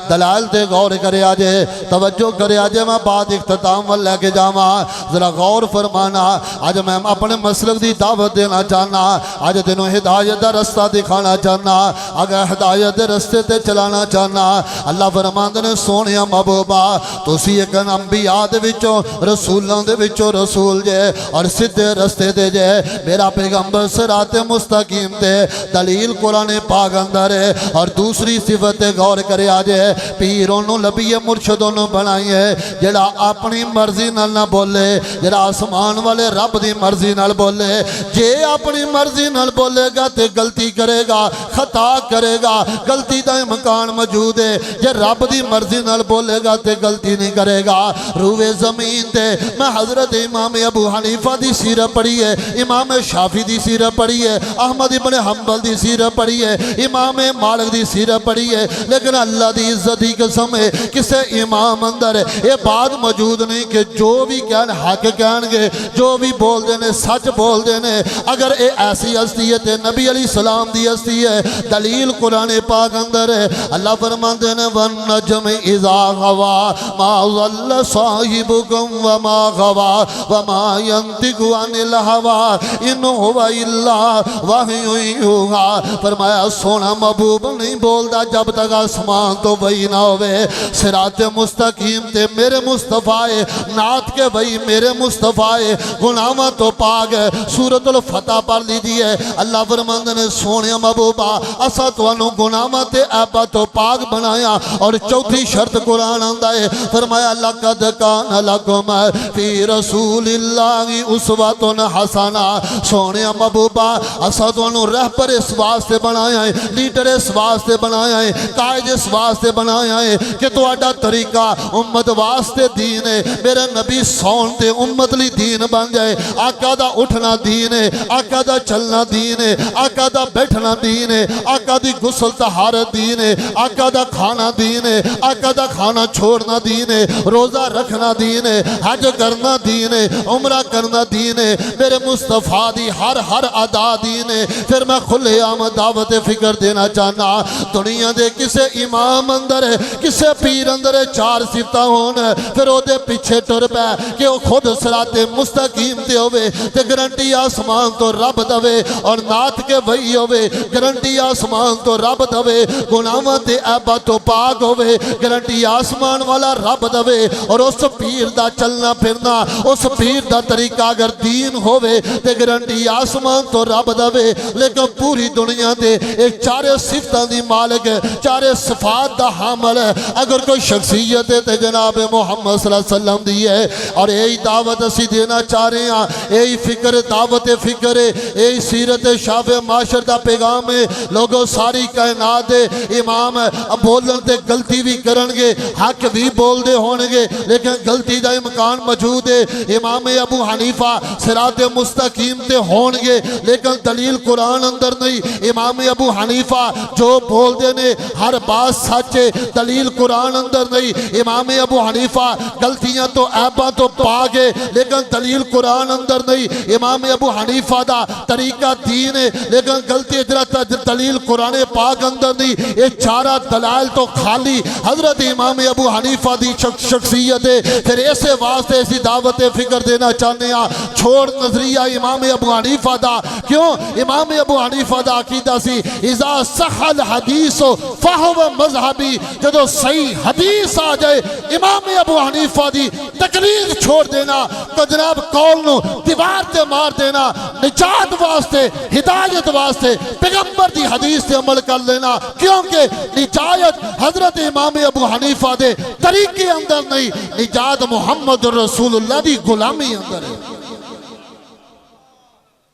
دلائل تے غور کرے آجے توجہ کرے آجے میں بعد اختتام واللہ کے جاما ذرا غور فرمانا آج میں اپنے مسلک دی دعوت دینا چاہنا آج دنوں ہدایت دا رستہ دکھانا چاہنا اگر ہدایت دے رستے تے چلانا چاہنا اللہ فرماندے نے سونیا محبوبہ تو سی ایک انبیاء دے وچوں رسولوں دے وچوں رسول جے اور سدھے رستے دے جے میرا پیغمبر صراط مستقیم تے دلیل قرآن پاک اندر ہے اور دوسری صفت غور کرے آجے پیروں نو لبی مرشدوں نو بنائی ہے جڑا اپنی مرضی نال نہ بولے جڑا آسمان والے رب دی مرضی نال بولے جے اپنی مرضی نال بولے گا تے غلطی کرے گا خطا کرے گا غلطی دا امکان موجود ہے جے رب دی مرضی نال بولے گا تے غلطی نہیں کرے گا روئے زمین تے میں حضرت امام ابو حنیفہ دی سیرت پڑھی ہے امام شافی دی سیرت پڑھی ہے احمد ابن حنبل دی سیرت پڑھی ہے امام مالک دی سیرت پڑھی ہے لیکن اللہ دی عزت دی قسم ہے کسے امام اندر یہ بات موجود نہیں کہ جو بھی کہن حق کہن گے جو بھی بول دینے سچ بول دینے اگر اے ایسی ہستی ہے تے نبی علیہ السلام دی ہستی ہے دلیل قرآن پاک اندر ہے اللہ فرماندے نے وَالنَّجْمِ إِذَا غَوَى مَا ضَلَّ صَاحِبُكُمْ وَمَا غَوَى وَمَا يَنطِقُ عَنِ الْهَوَى إِنْ هُوَ إِلَّا وَحْيٌ يُوحَىٰ فرمایا سونا محبوب نہیں بولدا جب تک آسمان تو وہی نہ ہوئے صراط مستقیم تے میرے مصطفیٰ نعت کے وہی میرے مصطفیٰ گناہاں تو پاک سورۃ الفتح پڑھ لیجئے اللہ فرماندے نے سونے محبوبہ اسا تانوں گناہاں تے عیباں تو پاک بنایا اور چوتھی شرط قرآن آندا ہے فرمایا لقد کان لکم فی رسول اللہ اسوۃ حسنہ سونے محبوبہ اسا تانوں رہبر اس واسطے بنایا ہے لیڈر اس واسطے بنایا ہے قائد اس واسطے بنایا ہے کہ تہاڈا طریقہ امت واسطے دین ہے میرے نبی سون تے امت لی دین بن جائے آقا دا اٹھنا دین ہے آقا دا چلنا دین ہے آقا دا بیٹھنا دین ہے آقا دی غسل طہارت دین ہے آقا دا کھانا دین ہے آقا دا کھانا چھوڑنا دین ہے روزہ رکھنا دین ہے حج کرنا دین ہے عمرہ کرنا دین ہے میرے مصطفیٰ دی ہر ادا دین ہے پھر میں کھلے عام دعوت فکر دینا چاہنا دنیا دے کسے امام اندر ہے کسے پیر اندر ہے 4 صفتاں ہون پھر او دے پیچھے ٹر پے کہ او خود صراط مستقیم تے ہوئے تے گارنٹی آسمان تو رب دوے اور نعت کے وہی ہوئے گارنٹی آسمان تو رب دوے گناہاں تے عیباں تو پاک ہوئے گارنٹی آسمان والا رب دوے اور اس پیر دا چلنا پھرنا اس پیر دا طریقہ اگر دین ہوئے تے گارنٹی آسمان تو رب دوے لیکن پوری دنیا دے ایک 4 صفتاں دی مالک 4 صفات دا حامل ہے اگر کوئی شخصیت ہے تو جناب محمد صلی اللہ علیہ وسلم دی ہے اور یہی دعوت اسی دینا چاہ رہے ہیں یہی فکر دعوت فکر ہے یہی سیرت شاف معاشر دا پیغام ہے لوگوں ساری کائنات دے امام بولن تے غلطی بھی کرن گے حق بھی بول دے ہون گے لیکن غلطی دا امکان موجود ہے امام ابو حنیفہ صراط مستقیم تے ہون گے لیکن دلیل قرآن اندر نہیں امام ابو حنیفہ جو بول دے نے ہر بات سچ ہے دلیل قرآن اندر نہیں امام ابو حنیفہ غلطیاں تو عیباں تو پاگے لیکن دلیل قرآن اندر نہیں امام ابو حنیفہ دا طریقہ دین ہے لیکن غلطی اجرت دلیل قرآن پاک اندر نہیں یہ چارہ دلائل تو خالی حضرت امام ابو حنیفہ دی شخصیت ہے پھر ایسے واسطے ایسی دعوت فکر دینا چاہنے ہیں چھوڑ نظریہ امام ابو حنیفہ دا کیوں امام ابو حنیفہ دا عقیدہ سی اذا صح الحدیث فہو مذہبی جدو صحیح حدیث آ جائے امام ابو حنیفہ دی تقریر چھوڑ دینا تو جناب قول نو دیوار تے مار دینا نجات واسطے ہدایت واسطے پیغمبر دی حدیث تے عمل کر لینا کیونکہ نجات حضرت امام ابو حنیفہ دے طریقے اندر نہیں نجات محمد رسول اللہ دی غلامی اندر ہے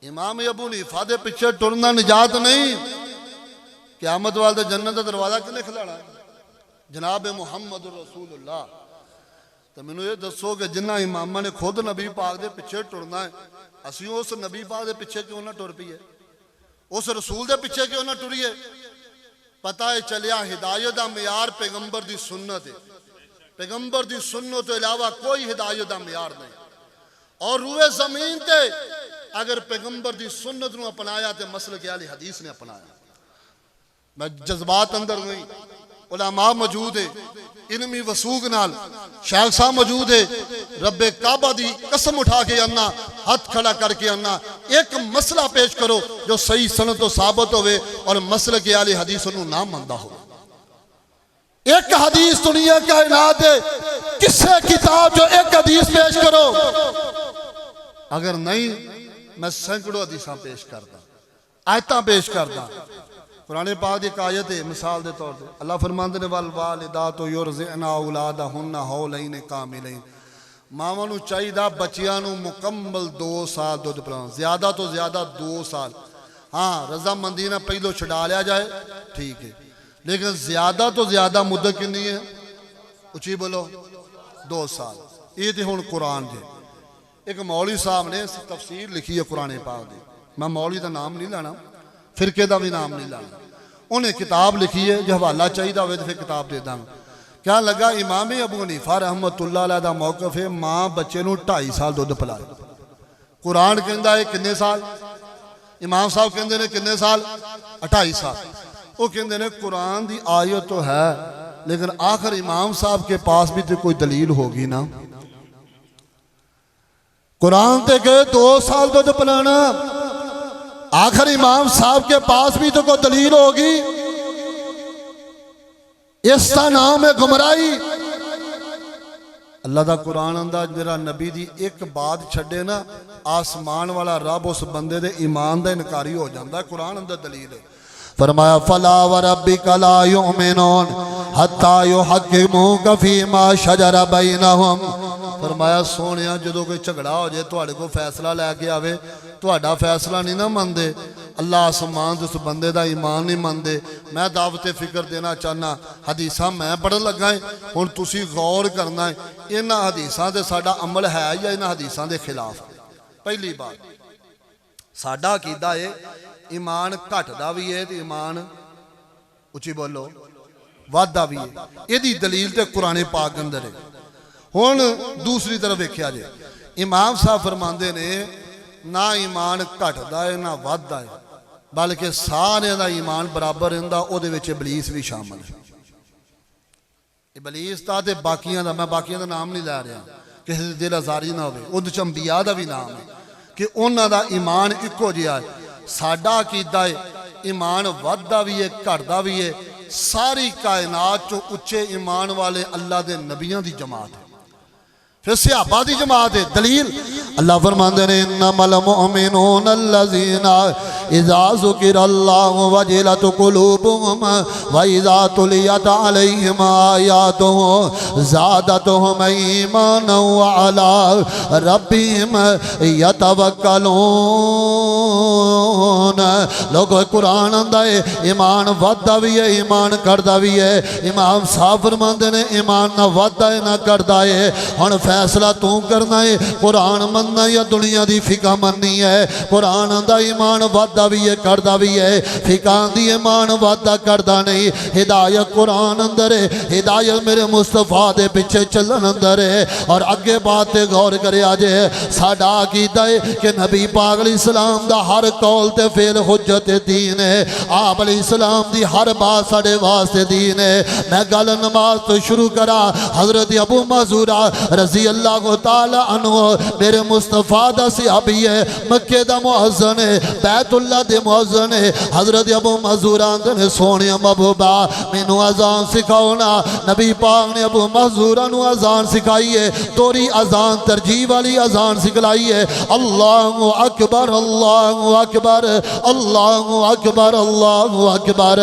امام ابو حنیفہ دے پیچھے ٹرنا نجات نہیں قیامت والے جنت دا دروازہ کنے کھلانا جناب محمد رسول اللہ تو میں نے یہ دسو کہ جنہ امامہ نے خود نبی پاک دے پیچھے ٹرنا ہے اسی اس نبی پاک دے پیچھے کیوں نہ ٹر پی ہے اس رسول دے پیچھے کیوں نہ ٹری ہے پتہ ہے چلیا ہدایت دا معیار پیغمبر دی سنت ہے پیغمبر دی سنت تو علاوہ کوئی ہدایت دا معیار نہیں اور روئے زمین تے اگر پیغمبر دی سنت نو اپنایا تے مسلک اہل حدیث نے اپنایا میں جذبات اندر نہیں علماء موجود ہے علمی وسوق نال شیخ صاحب موجود ہے رب کعبہ دی قسم اٹھا کے انا ہاتھ کھڑا کر کے انا ایک مسئلہ پیش کرو جو صحیح سند تو ثابت ہوئے اور مسلک اہل حدیث انہوں نام مندہ ہو ایک حدیث دنیا کائنات ہے کسے کتاب جو ایک حدیث پیش کرو اگر نہیں میں سینکڑوں حدیثاں پیش کرتا آیتاں پیش کرتا قرآن پاک ایک آیت ہے مثال دے طور پہ اللہ فرماندے نے والوالدات یرضعن اولادہن حولین کاملین ماواں نو چاہیدا بچیاں نو مکمل 2 سال دودھ پلاؤ زیادہ تو زیادہ 2 سال ہاں رضامندی نہ پہلو چھڈا لیا جائے ٹھیک ہے لیکن زیادہ تو زیادہ مدت کنی ہے اچھی بولو 2 سال یہ تھی ہن قرآن جے ایک مولوی صاحب نے تفسیر لکھی ہے قرآن پاک دی میں مولوی دا نام نہیں لانا فرقے دا بھی نام نہیں لانا انہیں کتاب لکھی ہے جو حوالہ چاہیے ہوئے تو پھر کتاب دے داں کیا لگا امام ابو حنیفہ رحمت اللہ علیہ دا موقف ہے ماں بچے نو 2.5 سال دودھ پلائے قرآن کہندا ہے کنے سال امام صاحب کہندے نے کنے سال 2.5 سال وہ کہندے نے قرآن دی آیت تو ہے لیکن آخر امام صاحب کے پاس بھی تو کوئی دلیل ہوگی نا قرآن تے کہ 2 سال دودھ پلانا آخر امام صاحب کے پاس بھی تو کوئی دلیل ہوگی اس کا نام ہے گمراہی اللہ دا قرآن انداز میرا نبی دی ایک بات چھڑے نا آسمان والا رب اس بندے دے ایمان دا انکاری ہو جاندہ ہے قرآن اندر دلیل ہے فرمایا فلا وربک لا یؤمنون حتی یحکموک فیما شجر بینہم فرمایا سونیا جدو کوئی جھگڑا ہو جائے تواڈے کو فیصلہ لے کے آوے تواڈا فیصلہ نہیں نہ مندے اللہ آسمان اس بندے دا ایمان نہیں مندے میں دعوت فکر دینا چاہنا حدیثاں میں پڑھن لگا ہے ہن تسی غور کرنا ہے انہاں حدیثاں تے ساڈا عمل ہے یا انہاں حدیثاں دے خلاف پہلی بات ساڈا عقیدہ ہے ایمان گھٹدا بھی ہے تے ایمان اچھی بولو وعدہ بھی ہے یہ دی دلیل تے قرآن پاک اندر ہے ہن دوسری طرف ویکھیا جے امام صاحب فرماندے نے نہ ایمان گھٹدا ہے نہ وعدہ ہے بلکہ سارے دا ایمان برابر رہندا او دے وچ ابلیس بھی شامل ہے ابلیس تا تے باقیاں دا میں باقیاں دا نام نہیں لے رہا کسی دے دل آزاری نہ ہوے اودے چ انبیاء دا بھی نام ہے کہ انہاں دا ایمان اکو جہا ہے ساڈا عقیدہ ہے ایمان وعدہ بھی ہے گھٹدا بھی ہے ساری کائنات چو اچھے ایمان والے اللہ دے نبیوں دی جماعت ہے پھر صحابہ دی جماعت ہے دلیل اللہ فرماندے نے انما المؤمنون الذین اذا ذکر اللہ وجلت قلوبهم واذا تلیت علیہم آیاتہ زادتهم ایمانا وعلی ربهم یتوکلون. لوگو قرآن آندا ہے ایمان وددا بھی ہے ایمان کردا بھی ہے. امام صاحب فرماندے نے ایمان نہ وددا ہے نہ کردا ہے. ہن فیصلہ تو کرنا ہے قرآن مننا یا دنیا دی فقہ مننی ہے. قرآن آندا ایمان وددا بھی ہے کردا بھی ہے. فقہ دی ایمان وددا کردا نہیں. ہدایت قرآن اندر ہے, ہدایت میرے مصطفیٰ دے پیچھے چلن اندر ہے. اور اگے بات تے غور کرے آجے ساڈا عقیدہ ہے کہ نبی پاک علیہ السلام دا ہر قول تے فعل حجت دین ہے. آپ علیہ السلام دی ہر بات ساڈے واسطے دین ہے. میں گل نماز تو شروع کرا. حضرت ابو معذورہ رضی اللہ تعالی عنہ میرے مصطفیٰ دا صحابی ہے, مکے دا مؤذن ہے, بیت اللہ دے مؤذن ہے. حضرت ابو معذورہ نے سونے محبوبہ مینوں اذان سکھاؤنا. نبی پاک نے ابو معذورہ نو اذان سکھائی ہے. توری اذان ترجیح والی اذان سکھلائی ہے. اللہ اکبر اللہ اکبر اللہ اکبر اللہ اکبر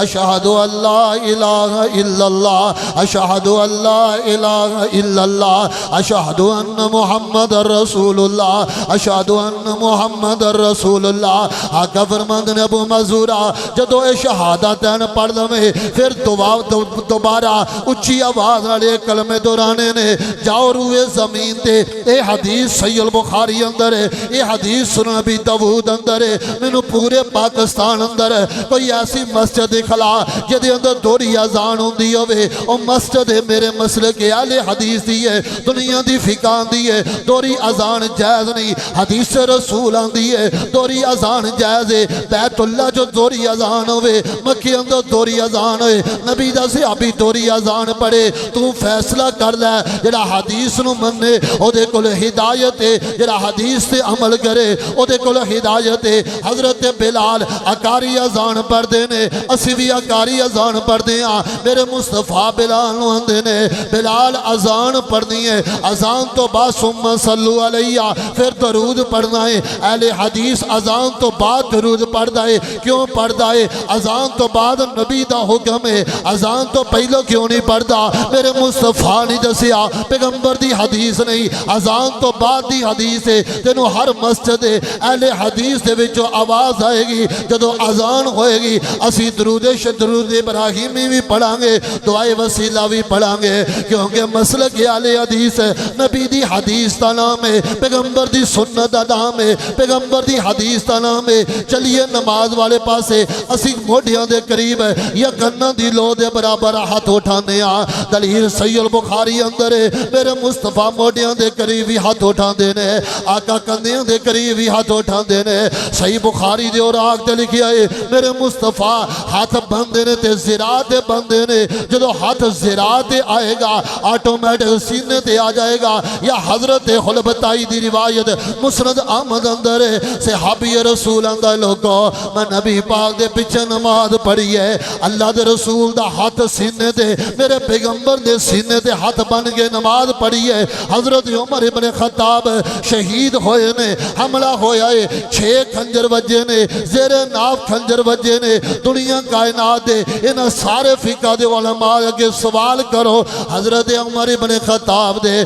اشہد ان لا الہ الا اللہ اشہد ان لا الہ الا اللہ اشہد ان محمد رسول اللہ اشہد ان محمد رسول اللہ. آقا فرماندے نے ابو معذورہ جدو اے شہادتین پڑھ لوے پھر دوبارہ اچھی آواز والے کلمے دہرانے نے. جاؤ روئے زمین تے اے حدیث صحیح البخاری اندر ہے, اے حدیث سنن ابی داؤد اندر ہے. مینوں پورے پاکستان اندر کوئی ایسی مسجد دکھلا جدے اندر دوہری اذان ہوندی ہوے او مسجد ہے میرے مسلک اہل حدیث دی ہے, دنیا دی فقہ دی ہے. دوہری اذان جائز نہیں, حدیث رسول آندی ہے دوہری اذان جائز ہے. بیت اللہ جو دوہری اذان ہوے مکے اندر دوہری اذان ہوئے نبی دا صحابی دوہری اذان پڑھے. تو فیصلہ کر لے جڑا حدیث نو مننے او دے کول ہدایت ہے, جڑا حدیث تے عمل کرے او دے کول ہدایت ہے. حضرت بلال اکاری اذان پڑھ دے نے, اسی بھی اکاری اذان پڑھ دے ہاں. میرے مصطفیٰ بلال نو آندے نے بلال اذان پڑھنی ہے, اذان تو بعد ثم صلو علیہ پھر درود پڑھنا ہے. اہل حدیث اذان تو بعد درود پڑھدا ہے. کیوں پڑھدا ہے؟ اذان تو بعد نبی دا حکم ہے, اذان تو پہلو کیوں نہیں پڑھدا؟ میرے مصطفیٰ نہیں دسیا, پیغمبر دی حدیث نہیں, اذان تو بعد دی حدیث ہے. تینوں ہر مسجد اہل حدیث دے وچوں آواز آئے گی جدو اذان ہوئے گی اسی درود ابراہیمی بھی پڑھاں گے, دعائے وسیلہ بھی پڑھاں گے. کیونکہ مسلک اہل حدیث ہے, نبی دی حدیث دا نام ہے, پیغمبر دی سنت دا نام ہے, پیغمبر دی حدیث دا نام ہے. چلیے نماز والے پاسے اسی موڈیاں دے قریب ہے یا گناں دی لو دے برابر ہاتھ اٹھانے آ. دلیل صحیح البخاری اندر ہے, میرے مصطفیٰ موڈیاں دے قریب ہی ہاتھ اٹھاندے نے, آقا کندیاں دے قریب ہی ہاتھ اٹھاندے نے. صحیح بخاری دے اور آگ تے لکھیا ہے میرے مصطفیٰ ہاتھ بندے نے تے زرا تے بندے نے. جدو ہاتھ زرا تے آئے گا آٹومیٹک سینے تے آ جائے گا. یا حضرت خلبتائی دی روایت مسند احمد اندر ہے, صحابی رسول اندر لوگو میں نبی پاک دے پیچھے نماز پڑھی ہے, اللہ دے رسول دا ہاتھ سینے تے میرے پیغمبر دے سینے تے ہاتھ بن کے نماز پڑھی ہے. حضرت عمر ابن خطاب شہید ہوئے نے, حملہ ہویا ہے, 6 کھنجر وجے نے, زیر ناف کھنجر وجے نے. دنیا کائنات دے انہاں سارے فقہ دے علماء اگے سوال کرو حضرت عمر ابن خطاب دے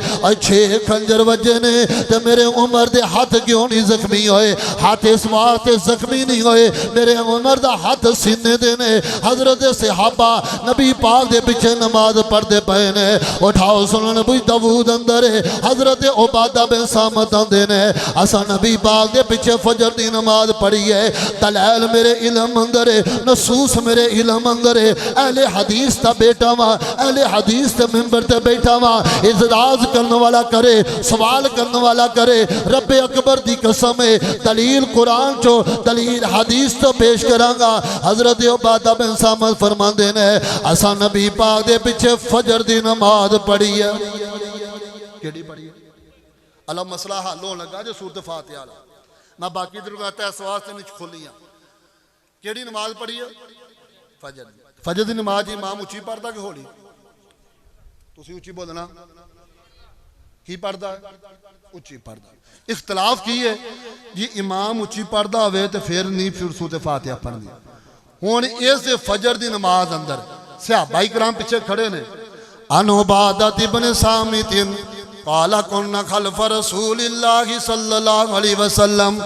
6 کھنجر وجے نے تے میرے عمر دے ہاتھ کیوں نہیں زخمی ہوئے؟ ہاتھ اس واسطے زخمی نہیں ہوئے میرے عمر دا ہاتھ سینے دے نے. حضرت صحابہ نبی پاک دے پیچھے نماز پڑھتے پے نے. اٹھاؤ سنن ابو داؤد اندر ہے, حضرت عبادہ بن صامت آندے نے اساں نبی پاک دے پیچھے فجر دی نماز پڑھی ہے. دلائل میرے علم اندر ہے, نصوص میرے علم اندر ہے. اہل حدیث تا بیٹا وا, اہل حدیث تے ممبر تے بیٹھا وا, اعتراض کرنے والا کرے, سوال کرنے والا کرے. رب اکبر دی قسم ہے دلیل قرآن چو دلیل حدیث تو پیش کراں گا. حضرت عبادہ بن صامت فرماندے نے اساں نبی پاک دے پیچھے فجر دی نماز پڑھی ہے. کیڑی پڑھی ہے؟ اللہ مسئلہ حل ہون لگا جو سورت فاتحہ والا. میں باقی درگاہ تے سوال سے نہیں کھولیاں. کیڑی نماز پڑھی ہے؟ فجر. فجر دی نماز امام اچھی پڑھدا کہ ہولی؟ تسی اچھی بولنا. کی پڑھدا ہے اچھی پڑھدا ہے۔ اختلاف کی ہے جی امام اچھی پڑھدا ہوئے تو پھر نہیں پھر سورۃ فاتحہ پڑھنی۔ ہن اس فجر دی نماز اندر صحابہ کرام پیچھے کھڑے نے، ان عبادۃ ابن صامت قال كنا خلف رسول الله صلى الله عليه وسلم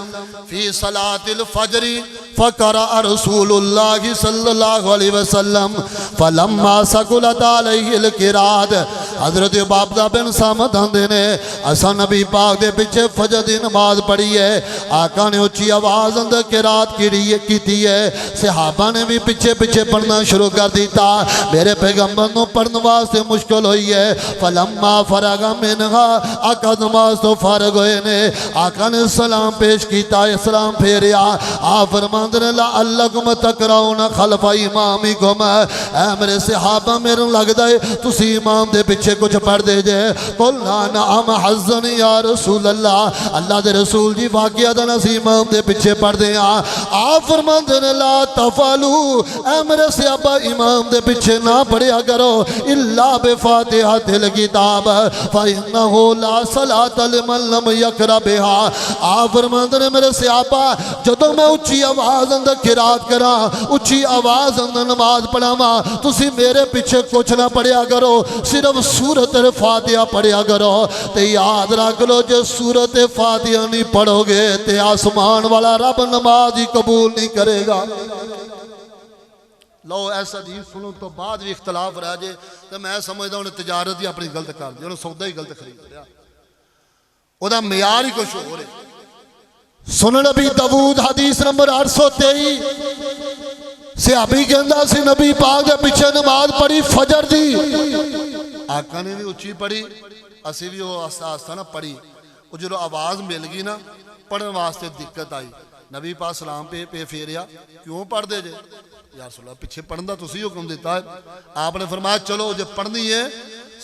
في صلاة الفجر فقرأ رسول الله صلى الله عليه وسلم فلما ثقلت عليه القراءة حضرت عبادہ بن صامت آندے نے اساں نبی پاک دے پیچھے فجر دی نماز پڑھی ہے، آقا نے اچھی آواز اندر قرات کیتی ہے، صحابہ نے بھی پیچھے پیچھے پڑھنا شروع کر دیتا، میرے پیغمبر نو پڑھنے واسطے مشکل ہوئی ہے۔ فلما فرغ منها آقا نماز تو فارغ ہوئے نے، آقا نے سلام پیش کیتا ہے، سلام پھیریا، آپ فرماندے نے لعلکم تقرؤون خلف امامکم، اے میرے صحابہ میرے لگدا ہے تسی امام دے پیچھے کچھ پڑھ دے جے۔ قلنا نعم حزن یا رسول اللہ، اللہ دے رسول جی واقعہ دا نسی امام دے پیچھے پڑھ دے ہاں۔ آپ فرماندے نے لا تفعلوا، اے میرے صحابہ امام دے پیچھے نہ پڑھیا کرو الا بفاتحۃ الکتاب فإنہ لا صلاۃ لمن لم یقرأ بها۔ آپ فرماندے نے میرے صحابہ جدوں میں اچھی آواز اندر قرات کراں، اچھی آواز اندر نماز پڑھاواں، تسی میرے پیچھے کچھ نہ پڑھیا کرو، صرف سورۃ فاتحہ پڑھیا کرو۔ تے یاد رکھ لو جو سورۃ فاتحہ نہیں پڑھو گے تے آسمان والا رب نماز ہی قبول نہیں کرے گا۔ لو ایسا حدیث سنو تو بعد بھی اختلاف رہ جائے تو میں سمجھدا انہیں تجارت ہی اپنی غلط کر دی، انہیں سودا ہی غلط خرید لیا، وہ دا معیار ہی کچھ ہو رہے۔ سنن نبی داؤد حدیث نمبر 823 صحابی کہندا سی نبی پاک دے پیچھے نماز پڑھی فجر دی، آقا نے بھی اچھی پڑھی، اسی بھی وہ آستہ آستہ نہ پڑھی، وہ جو آواز مل گئی نا پڑھنے واسطے دقت آئی، نبی پاک سلام پہ پھیریا، کیوں پڑھ دے جے یا رسول اللہ پیچھے پڑھن دا تسی حکم دیتا ہے۔ آپ نے فرمایا چلو جو پڑھنی ہے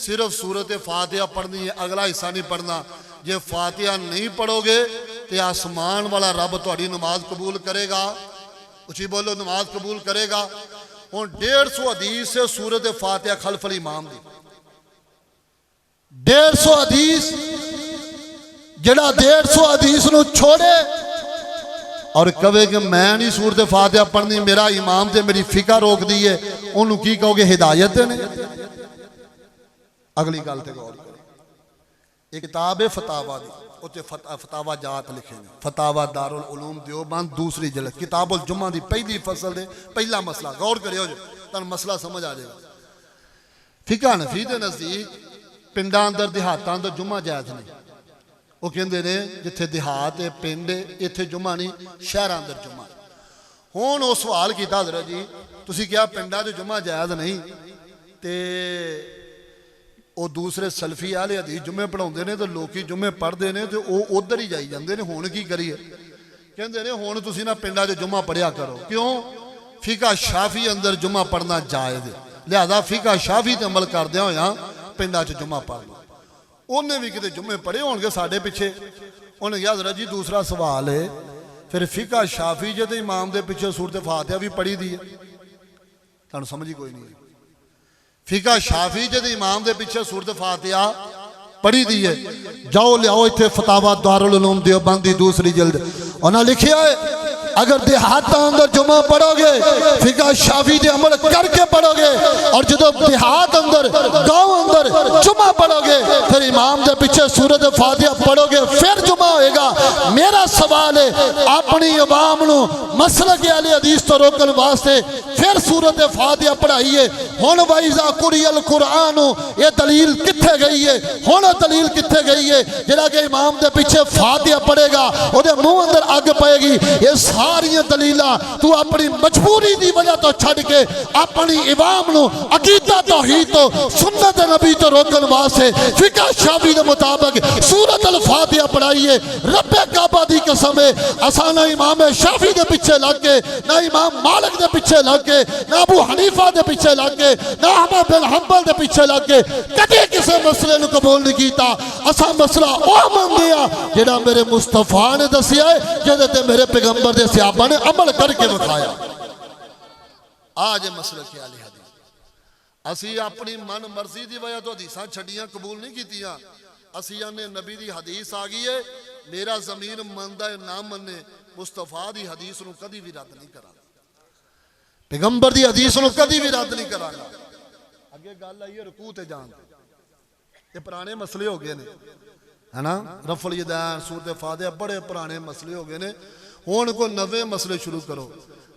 صرف سورۃ فاتحہ پڑھنی ہے، اگلا حصہ نہیں پڑھنا، جے فاتحہ نہیں پڑھو گے تو آسمان والا رب تہاڈی نماز قبول کرے گا، اچھی بولو نماز قبول کرے گا۔ ہن 150 حدیث سے سورۃ فاتحہ خلف الامام دی، 150 حدیث جڑا 150 حدیث نو چھوڑے اور کہے کہ میں نہیں سورۃ فاتحہ پڑھنی، میرا امام تے میری فقہ روک دی ہے، انہوں کی کہو گے ہدایت نے؟ اگلی گل تے غور کرو، ایک کتاب ہے فتاوا دی، اوتے فتاوا جات لکھے ہیں، فتاوا دارالعلوم دیوبند دوسری جلد، کتاب الجمعہ دی پہلی فصل دے پہلا مسئلہ، غور کریو جو تن مسئلہ سمجھ آ جائے گا۔ فقہ حنفی دے نزدیک پنڈاں اندر دیہاتاں اندر جمعہ جائز نہیں، وہ کہندے نے جتھے دیہات پنڈ ایتھے جمعہ نہیں، شہراں اندر جمعہ۔ ہن وہ سوال کیتا حضرت جی تسی کیا پنڈاں تے جمعہ جائز نہیں تے وہ دوسرے سلفی والے حدیث جمعے پڑھاؤندے نے تے لوکی جمعے پڑھدے نے تے وہ ادھر ہی جائی جاندے نے، ہن کی کریے؟ کہندے نے ہن تسی نہ پنڈاں تے جمعہ پڑھیا کرو، کیوں؟ فقہ شافی اندر جمعہ پڑھنا جائز ہے، لہذا فقہ شافی تے عمل کردیاں ہویاں پنڈاں تے جمعہ پڑھ لو۔ انہیں بھی کتے جمعے پڑھے ہون گے ساڑھے پیچھے، انہیں کہا حضرت جی دوسرا سوال ہے پھر فقہ شافی جے تے امام دے پیچھے سورۃ فاتحہ بھی پڑھی دی ہے، تانوں سمجھی کوئی نہیں ہے، فقہ شافی جے تے امام دے پیچھے سورۃ فاتحہ پڑھی دی ہے، جاؤ لیاؤ ایتھے فتاوا دارالعلوم دیوبند دی دوسری جلد، انہاں لکھیا ہے اگر دیہاتاں اندر جمعہ پڑھو گے فقہ شافی دے عمل کر کے پڑھو گے، اور جدو دیہات اندر گاؤں اندر جمعہ پڑھو گے پھر امام دے پیچھے سورۃ فاتحہ پڑھو گے پھر جمعہ ہوئے گا۔ میرا سوال ہے اپنی عوام نو مسلک اہل حدیث تو روکن واسطے پھر سورۃ فاتحہ پڑھائیے، ہن وَإِذَا قُرِئَ الْقُرْآنُ یہ دلیل کتھے گئی ہے؟ ہن دلیل کتھے گئی ہے؟ جڑا کہ امام دے پیچھے فاتحہ پڑھے گا او دے منہ اندر اگ پائے گی۔ یہ ساری دلیلاں تو اپنی مجبوری دی وجہ تو چھڑ کے اپنی عوام نو عقیدہ توحید تو سنت نبی تو روکن واسطے فقہ شافی دے مطابق سورۃ الفاتحہ پڑھائیے۔ رب کعبہ دی قسم ہے اساں نہ امام شافی دے پیچھے لگ کے، نہ امام مالک دے پیچھے لگ کے، نہ ابو حنیفہ دے پیچھے لگ کے، نہ احمد بن حنبل دے پیچھے لگ کے کدی کسی مسئلے نو قبول نہیں کیتا۔ اساں مسئلہ او مندے ہاں جڑا میرے مصطفیٰ نے دسیا ہے، جہدے تے میرے پیغمبر دے صحابہ نے عمل کر کے بتایا۔ آج مسئلہ کیا لے حدیث اسی اپنی من مرضی دی وجہ تو حدیثاں چھڑیاں قبول نہیں کیتیاں، اسی نے نبی دی حدیث آ گئی ہے میرا ضمیر مندا ہے نہ منے مصطفیٰ دی حدیث نو کدی بھی رد نہیں کرا پیغمبر دی حدیث نو کدی بھی رد نہیں کرا گا اگے گل آئی ہے رکوع تے جان یہ پرانے مسئلے ہو گئے نے ہے نا رفع الیدین سورۃ فاتحہ بڑے پرانے مسئلے ہو گئے نے ہن کوئی نوے مسئلے شروع کرو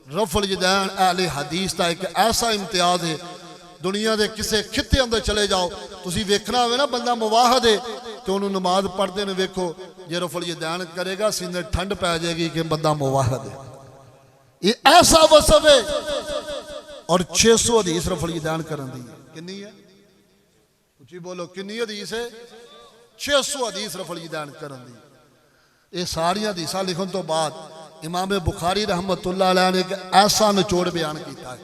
رفع الیدین اہل حدیث دا ایک ایسا امتیاز ہے دنیا دے کسے خطے اندر چلے جاؤ تسی ویکھنا ہوئے نا بندہ مواحد ہے تو انہوں نماز پڑھتے نے ویکھو یہ رفع الیدین کرے گا سینے ٹھنڈ پہ جائے گی کہ بندہ مواحد ہے یہ ایسا وصف ہے اور 600 حدیث رفع الیدین کرن دی کنی ہے اچھی بولو کنی حدیث ہے 600 حدیث رفع الیدین کرن دی یہ ساری حدیثاں لکھن تو بعد امام بخاری رحمت اللہ علیہ نے ایک ایسا نچوڑ بیان کیتا ہے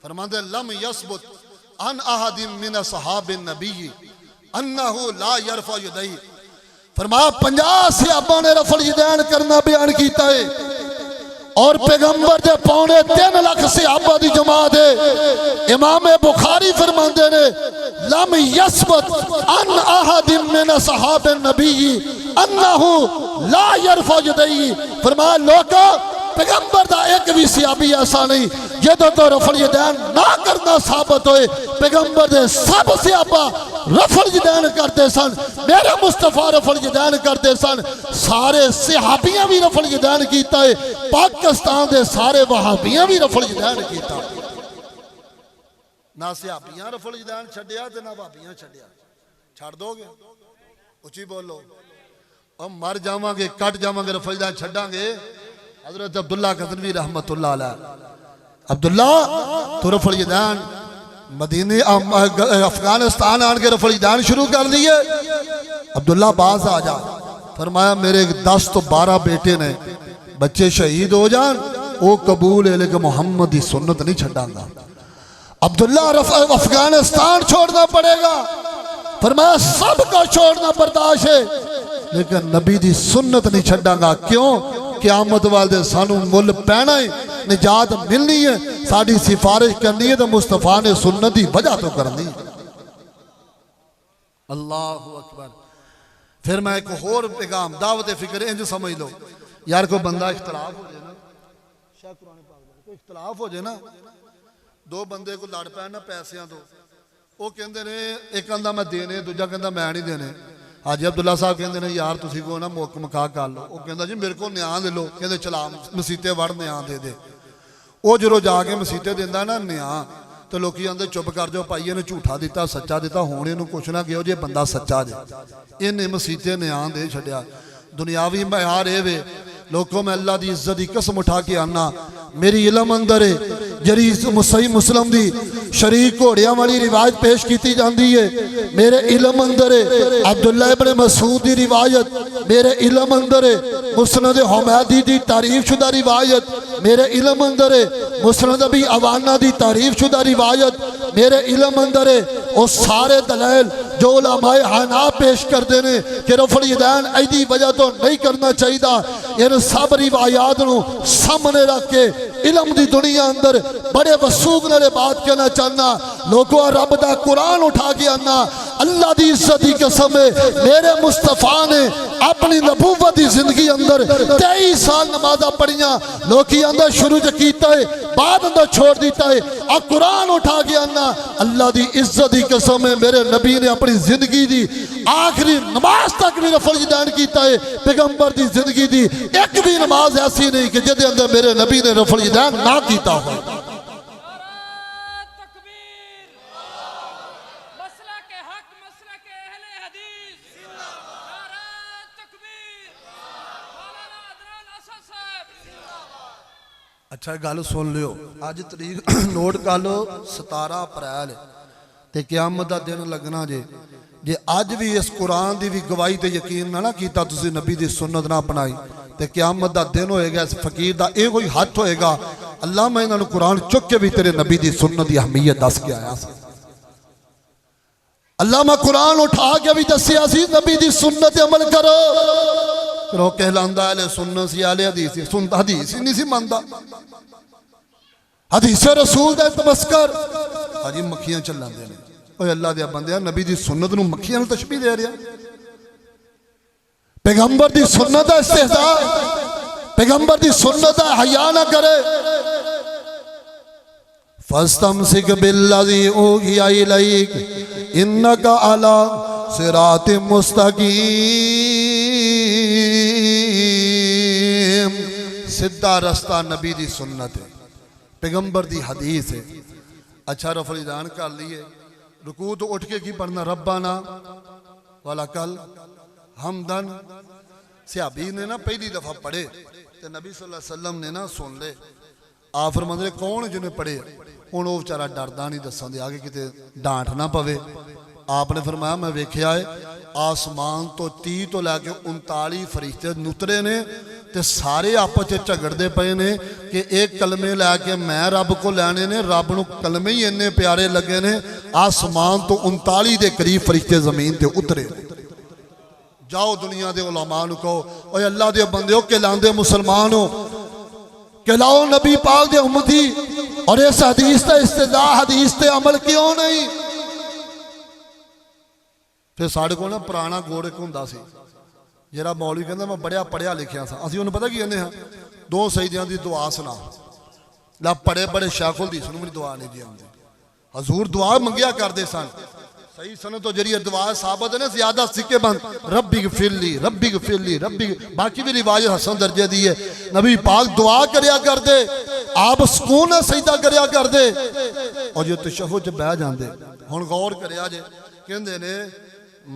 فرماتے لم یثبت ان احد من صحاب النبی انہو لا یرفع یدیہ فرمایا 50 صحابہ نے رفع الیدین کرنا بیان کیتا ہے اور پیغمبر دے 3.5 لاکھ صحابہ دی جماعت ہے امام بخاری فرماندے نے لم یثبت ان احد من صحاب النبی انہو لا یرفع یدیہ فرمایا لوگا پیغمبر دا ایک بھی صحابی ایسا نہیں جدو تو رفع الیدین نہ کرنا ثابت ہوئے پیغمبر دے سب صحابہ رفع الیدین کرتے سن میرے مصطفیٰ رفع الیدین کرتے سن سارے صحابیاں بھی رفع الیدین کیتا ہے پاکستان دے سارے وہابیاں بھی رفع الیدین کیتا ہے نہ صحابیاں رفع الیدین چھڑیا تے نہ وہابیاں چھڑیا چھڑ دو گے اچھی بولو ہم مر جاواں گے کٹ جاواں گے رفع الیدین چھڑاں گے حضرت عبداللہ غزنوی رحمت اللہ علیہ عبداللہ تو رفع الیدین مدینہ افغانستان آن کے رفع الیدین شروع کر دیئے عبداللہ باز آ جا فرمایا میرے 10 تو 12 بیٹے نے بچے شہید ہو جان وہ قبول ہے لیکن محمد دی سنت نہیں چھڑاں گا عبداللہ افغانستان چھوڑنا پڑے گا فرمایا سب کو چھوڑنا برداشت ہے لیکن نبی دی سنت نہیں چھڑاں گا کیوں قیامت والدے سانو مل پینا ہے نجات ملنی ہے ساڑھی سفارش کرنی ہے تو مصطفیٰ نے سنتی وجہ تو کرنی ہے اللہ اکبر پھر میں ایک اور پیغام دعوت فکر انج سمجھ لو یار کوئی بندہ اختلاف ہو جائے نا شاہ قرآن پاک کوئی اختلاف ہو جائے نا دو بندے کو لڑ پہ نا پیسیاں تو وہ کہندے نے ایک اندہ میں دینے دوجہ کہندہ میں نہیں دینے حاجی عبداللہ صاحب کہندے نے یار تسی کو نا موقع مکا کر لو وہ کہندہ جی میرے کو نیاں دے لو کہندے چلا مسیطے وڑ نیاں دے دے وہ جو جا کے مسیطے دیندہ نا نیاں تو لوکی اندر چپ کر جو پائیے نے جھوٹا دیتا سچا دیتا ہونے نو کچھ نہ گیا جے بندہ سچا دے انہیں مسیطے نیاں دے چھڑیا دنیاوی معیار اے وے لوگوں میں اللہ دی عزت دی قسم اٹھا کے آنا میری علم اندر ہے جری صحیح مسلم دی شریک گھوڑیاں والی روایت پیش کیتی جاندی ہے میرے علم اندر ہے عبداللہ ابن مسعود دی روایت میرے علم اندر ہے مسند حمیدی دی تعریف شدہ روایت میرے علم اندر ہے مسند ابی عوانہ دی تعریف شدہ روایت میرے علم اندر ہے وہ سارے دلائل جو علماء حناف پیش کر دینے کہ رفع الیدین ایدی وجہ تو نہیں کرنا چاہیے ان سب روایات نو سامنے رکھ کے علم دی دنیا اندر بڑے وسوق نلے بات کہنا چاہنا لوگوں رب دا قرآن اٹھا کے آنا اللہ دی عزت دی قسم ہے میرے مصطفیٰ نے اپنی نبوت دی زندگی اندر 23 سال نمازہ پڑھیاں لوگی اندر شروع کیتا ہے بعد اندر چھوڑ دیتا ہے اور قرآن اٹھا کے آنا اللہ دی عزت دی قسم ہے میرے نبی نے اپنی زندگی دی آخری نماز تک بھی رفع الیدین کیتا ہے پیغمبر دی زندگی دی ایک بھی نماز ایسی نہیں کہ جدے اندر میرے نبی نے رفع الیدین نہ کیتا ہو اچھا گل سن لیو آج تاریخ نوٹ کر لو 17 اپریل تے قیامت دا دن لگنا جے آج بھی اس قرآن دی بھی گواہی تے یقین نہ کیتا تسی نبی دی سنت نہ اپنائی تے قیامت دا دن ہوئے گا اس فقیر دا ایک ہوئی ہاتھ ہوئے گا اللہ میں انہوں نے قرآن چک کے بھی تیرے نبی دی سنت دی اہمیت دس کے آیا سی اللہ میں قرآن اٹھا کے بھی دسیا سی نبی دی سنت عمل کرو رو کہلاندہ اہلِ سنت سی اہلِ حدیث سنتا حدیث ہی نہیں سی ماندہ حدیث رسول دے تمسکر حجی مکھیاں چلان دے اوہ اللہ دیا بندے نبی دی سنت نو مکھیاں نو تشبیح دے رہا پیغمبر دی سنت ہے استہزاء، پیغمبر دی سنت ہے حیا نہ کرے۔ فَاسْتَمْسِكْ بِالَّذِي أُوحِيَ إِلَيْكَ إِنَّكَ عَلَىٰ صِرَاطٍ مُسْتَقِيمٍ۔ سدھا رستہ نبی دی سنت ہے، پیغمبر دی حدیث ہے۔ اچھا رفع الیدان کر لیے، رکوع تو اٹھ کے کی پڑھنا؟ ربنا وَلَكَ الْحَمْدَ۔ صحابی نے نا پہلی دفعہ پڑھے تو نبی صلی اللہ علیہ وسلم نے نا سن لے۔ آپ فرماندے نے کون جنہیں پڑھے؟ ہن وہ بیچارہ ڈردا نہیں دسن دے آگے کتے ڈانٹ نہ پوے۔ آپ نے فرمایا میں ویکھیا ہے آسمان تو 30 تو لے کے 39 فرشتے نترے نے تے سارے آپس وچ جھگڑدے پئے نے کہ ایک کلمے لے کے میں رب کو لینے نے، رب نو کلمے ہی اتنے پیارے لگے نے، آسمان تو 39 دے قریب فرشتے زمین تے اترے۔ جاؤ دنیا دے علماء نو کہو اوے اللہ دے بندیو کہلاندے مسلمان ہو، کہلاؤ نبی پاک دے امتی، اور اس حدیث تے استدعا حدیث تے عمل کیوں نہیں؟ پھر ساڑھے کو نا پرانا گوڑ ایک ہوندا سی جیڑا مولوی کہندا میں بڑیا پڑھیا لکھیا سا، اسی انہوں پتہ کی کہندے ہیں دو سجدیاں دی دعا سنا لا پڑھے بڑے شیخ الحدیث نوں میری دعا نہیں دی آندی، حضور دعا منگیا کردے سن۔ صحیح سنت تو جڑی دعا ثابت ہے نا زیادہ سکے بند ربی غفر لی ربی غفر لی ربی، باقی بھی روایت حسن درجے دی ہے۔ نبی پاک دعا کریا کر دے، آپ سکون سجدہ کریا کر دے، اور جو تشہد چ بیٹھ جاندے۔ ہن غور کریا جے کہندے نے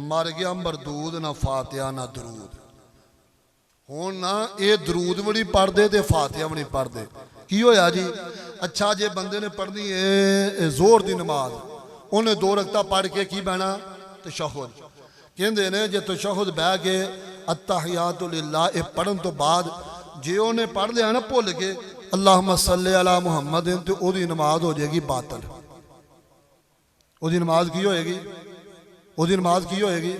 مر گیا مردود نہ فاتحہ نہ درود، ہن نہ اے درود بھی نہیں پڑھ دے تے فاتحہ بھی نہیں پڑھ دے، کی ہویا جی؟ اچھا جے بندے نے پڑھنی ہے زور دی نماز، انہیں 2 رکعتاں پڑھ کے کی بہنا؟ تشہد۔ کہندے نے جے تشہد بہ کے التحیات للہ اے پڑھن تو بعد جے انہیں پڑھ لیا نا بھول کے اللہم صلی علی محمد تو او دی نماز ہو جائے گی باطل۔ او دی نماز کی ہوئے گی؟ او دی نماز کی ہوئے گی؟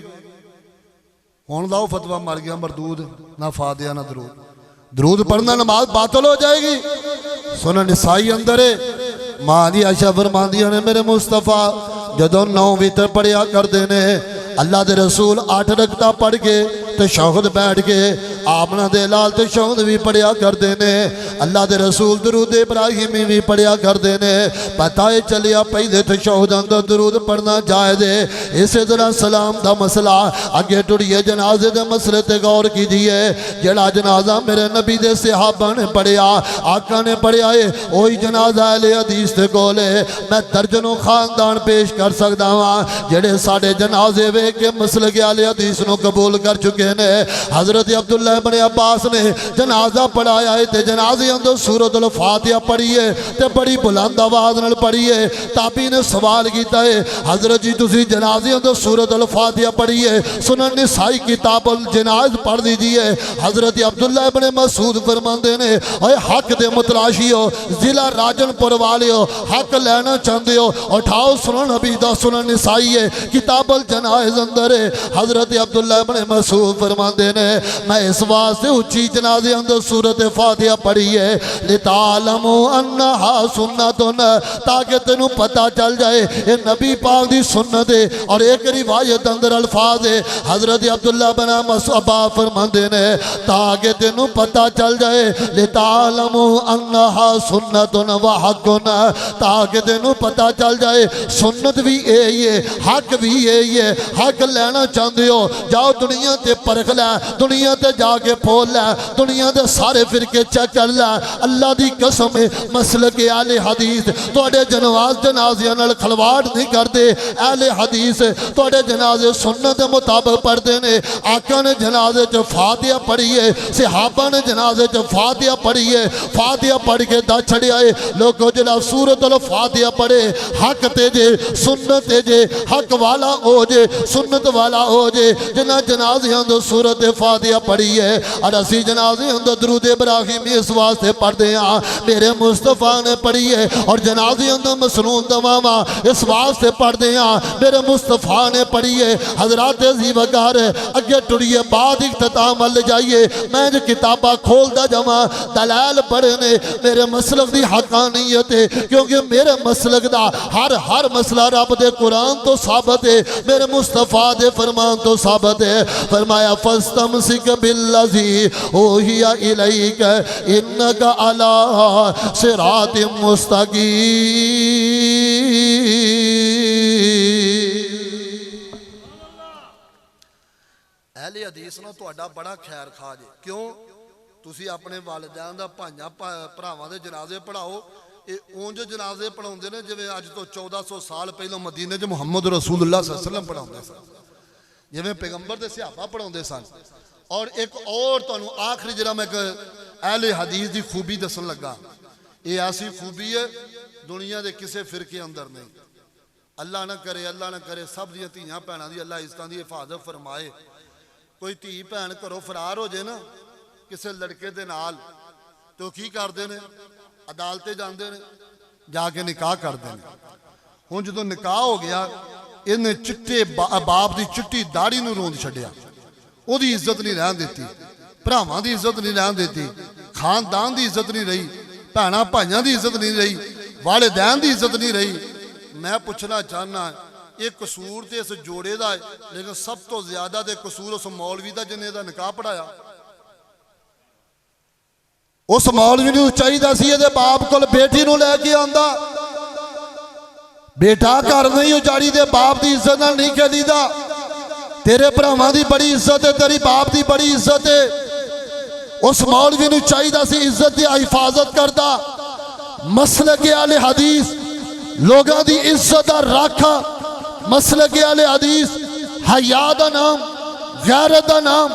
ہون لاؤ فتوہ مر گیا مردود نہ فاتحہ نہ درود، درود پڑھنا نماز باطل ہو جائے گی۔ سنن نسائی اندر ہے ماں دی عائشہ فرماندیاں نے میرے مصطفیٰ جدوں 9 وتر پڑھیا کردے نے، اللہ دے رسول 8 رکعتاں پڑھ کے تشہد بیٹھ کے آمنہ دے لال تشہد بھی پڑھیا کردے نے، اللہ دے رسول درود ابراہیمی بھی پڑھیا کردے نے۔ پتہ چلیا پہلے تشہد اندر درود پڑھنا جائز ہے۔ اسی طرح سلام دا مسئلہ اگے ٹڑیے جنازے دے مسئلے تے غور کیجئے، جڑا جنازہ میرے نبی دے صحابہ نے پڑھیا، آقا نے پڑھیا ہے، وہی جنازہ اہل حدیث تے کول ہے۔ میں درجنوں خاندان پیش کر سکدا ہاں جڑے ساڈے جنازے ویکھ کے مسلک اہل حدیث نو قبول کر چکے نے۔ حضرت عبداللہ بن عباس نے جنازہ پڑھایا ہے تے جنازے اندر سورۃ الفاتحہ پڑھی ہے تے بڑی بلند آواز نال پڑھی ہے۔ تابعی نے سوال کیتا ہے حضرت جی تسی جنازے اندر سورۃ الفاتحہ پڑھی ہے، سنن نسائی کتاب الجنائز پڑھ دیجئے۔ حضرت عبداللہ بن مسعود فرماندے نے اے حق دے متلاشی ہو، ضلع راجن پور والے ہو، حق لینا چاہندے ہو، اٹھاؤ سنن نبی دا سنن نسائی ہے کتاب الجنائز اندر ہے۔ حضرت عبداللہ بن مسعود فرماندے نے میں اس واسطے اچھی جنازے اندر سورۃ فاتحہ پڑھی ہے لِتَعْلَمُوا أَنَّهَا سُنَّةٌ، تاکہ تینوں پتہ چل جائے یہ نبی پاک دی سنت ہے۔ اور ایک روایت اندر الفاظ ہے حضرت عبداللہ بن مسعود فرماندے نے تاکہ تینوں پتہ چل جائے لِتَعْلَمُوا أَنَّهَا سُنَّةٌ وَحَقٌ، تاکہ تینوں پتہ چل جائے سنت بھی یہی ہے حق بھی یہی ہے۔ حق لینا چاہندے ہو جاؤ دنیا تے پرکھ لے، دنیا تے جا کے پھول لے، دنیا دے سارے فرقے چیک کر لے۔ اللہ دی قسم ہے مسلک اہل حدیث تواڈے جنازے نال کھلواڑ نہیں کردے۔ اہل حدیث تواڈے جنازے سنت دے مطابق پڑھدے نے۔ آقا نے جنازے چ فاتحہ پڑھی ہے، صحابہ نے جنازے چ فاتحہ پڑھی ہے، فاتحہ پڑھ کے دا چھڑیا ہے لوگو جڑا سورۃ الفاتحہ پڑھے حق تے جے سنت تے جے، حق والا ہو جے سنت والا ہو جے۔ جنہ جنازیاں دو سورۃ فاتحہ پڑھی ہے جائیے اور اسی جنازے اندر درود ابراہیمی اس واسطے پڑھتے ہیں میرے مصطفیٰ نے پڑھی ہے اور جنازے اندر مسنون دواما اس واسطے پڑھتے ہیں میرے مصطفیٰ نے پڑھی ہے حضرات عزیز وگار اگے ٹڑیے بعد اختتام ال جائیے میں جو کتابہ کھول دا جمع دلائل پڑھنے میرے مسلک دی حقانیت ہے کیونکہ میرے مسلک دا ہر مسئلہ رب دے قرآن تو ثابت ہے میرے مصطفیٰ دے فرمان تو ثابت ہے فرمایا فاستمسک بالذی اوحی الیک انک علی صراط مستقیم اہل حدیث نہ تہاڈا بڑا خیر خواہ جے کیوں تسی اپنے والدین دا بھائیاں بھراواں دے جنازے پڑھاؤ یہ اونج جنازے پڑھاؤندے نے جویں اج تو 1400 سال پہلوں مدینے چ محمد رسول اللہ صلی اللہ علیہ وسلم پڑھاؤندے سن جویں پیغمبر دے صحابہ پڑھاؤندے سن اور ایک اور تانوں آخری جڑا میں اہل حدیث دی خوبی دسن لگا یہ ایسی خوبی ہے دنیا دے کسے فرقے اندر نہیں اللہ نہ کرے سب دیاں دھیاں بھیناں دی اللہ عزتاں دی حفاظت فرمائے کوئی دھی بھین گھروں فرار ہو جائے نا کسے لڑکے دے نال تو کی کردے نے عدالتے جاندے نے جا کے نکاح کردے نے ہن جدوں نکاح ہو گیا انہیں چٹے باپ دی چٹی داڑھی نوں روند چھڈیا او دی عزت نہیں رہن دیتی بھراواں دی عزت نہیں رہن دیتی خاندان دی عزت نہیں رہی بھیناں بھائیاں دی عزت نہیں رہی والدین دی عزت نہیں رہی میں پوچھنا چاہنا یہ قصور تے اس جوڑے دا ہے لیکن سب تو زیادہ دے قصور اس مولوی دا جنہیں دا نکاح پڑھایا اس مولوی نے چاہیے سی یہ باپ کو بیٹی نو لے کے آندا بیٹا گھر نہیں اجاڑی دے باپ دی عزت نال نہیں کھیلی دا تیرے بھراواں دی بڑی عزت ہے تیری باپ دی بڑی عزت ہے اس مولوی نے چاہیے سی عزت دی حفاظت کردا مسلک اہل حدیث لوگاں دی عزت دا رکھا مسلک اہل حدیث حیا دا نام غیرت دا نام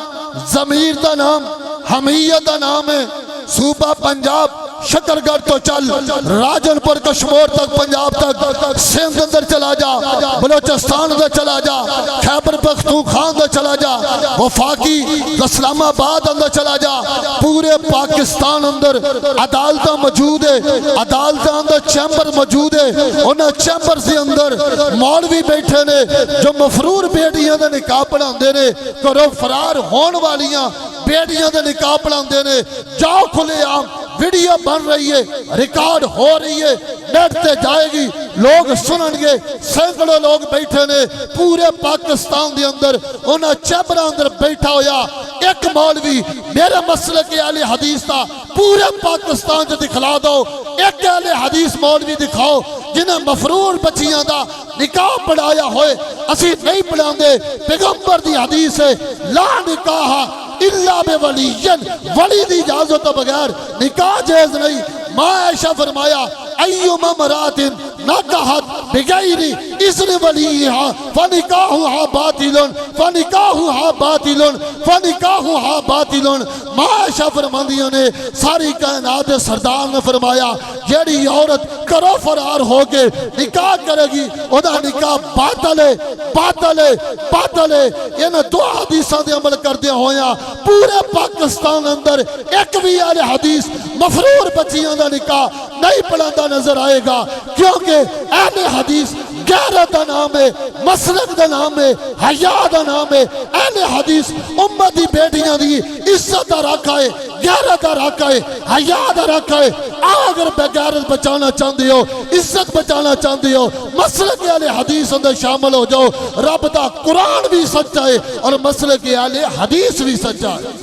ضمیر دا نام حمیت دا نام ہے صوبہ پنجاب شکرگڑھ تو چل راجن پور کشمور تک پنجاب تک سندھ اندر چلا جا بلوچستان اندر چلا جا خیبر پختونخوا اندر چلا جا وفاقی اسلام آباد اندر چلا جا پورے پاکستان اندر عدالتہ موجود ہے عدالتہ اندر چیمبر موجود ہے انہاں چیمبر سے اندر مولوی بیٹھے نے جو مفرور بیٹیاں دے نکاح پڑھاندے نے کرو فرار ہون والیاں بیٹیاں دے نکاح پڑھاندے نے جاؤ کھلے عام ویڈیو بن رہی ہے ریکارڈ ہو رہی ہے نیٹ تے جائے گی لوگ سنن گے سینکڑوں لوگ بیٹھے نے پورے پاکستان دے اندر انہاں چیمبراں اندر بیٹھا ہویا ایک مولوی میرے مسلک اہل حدیث دا پورے پاکستان جو دکھلا دو ایک اہل حدیث مولوی دکھاؤ جنہیں مفرور بچیاں دا نکاح پڑھایا ہوئے اسی نہیں پڑھاندے پیغمبر دی حدیث ہے لا نکاح الا بولیین ولی دی اجازت تو بغیر نکاح جائز نہیں ماں عائشہ فرمایا ایما مرات نکحت بغیر اذن ولیہا فنکاحها باطل فنکاحها باطل فنکاحها باطل ماں عائشہ فرماندیاں نے ساری کائنات سردار نے فرمایا جیڑی عورت کرو فرار ہو کے نکاح کرے گی اودا نکاح باطل ہے باطل ہے باطل ہے یہ دو حدیثاں دے عمل کردے ہویا پورے پاکستان اندر ایک بھی اہل حدیث مفرور بچیاں دا نکاح نہیں پڑھاندا نظر آئے گا کیونکہ اہل حدیث غیرت دا نام ہے مسلک دا نام ہے حیا دا نام ہے اہل حدیث امتی بیٹیاں دی عزت دا رکھا ہے غیرت دا رکھا ہے حیا دا رکھا ہے اگر بے غیرت بچانا چاہتے ہو عزت بچانا چاہتے ہو مسلک اہل حدیث اندر شامل ہو جاؤ رب دا قرآن بھی سچا ہے اور مسلک اہل حدیث بھی سچا ہے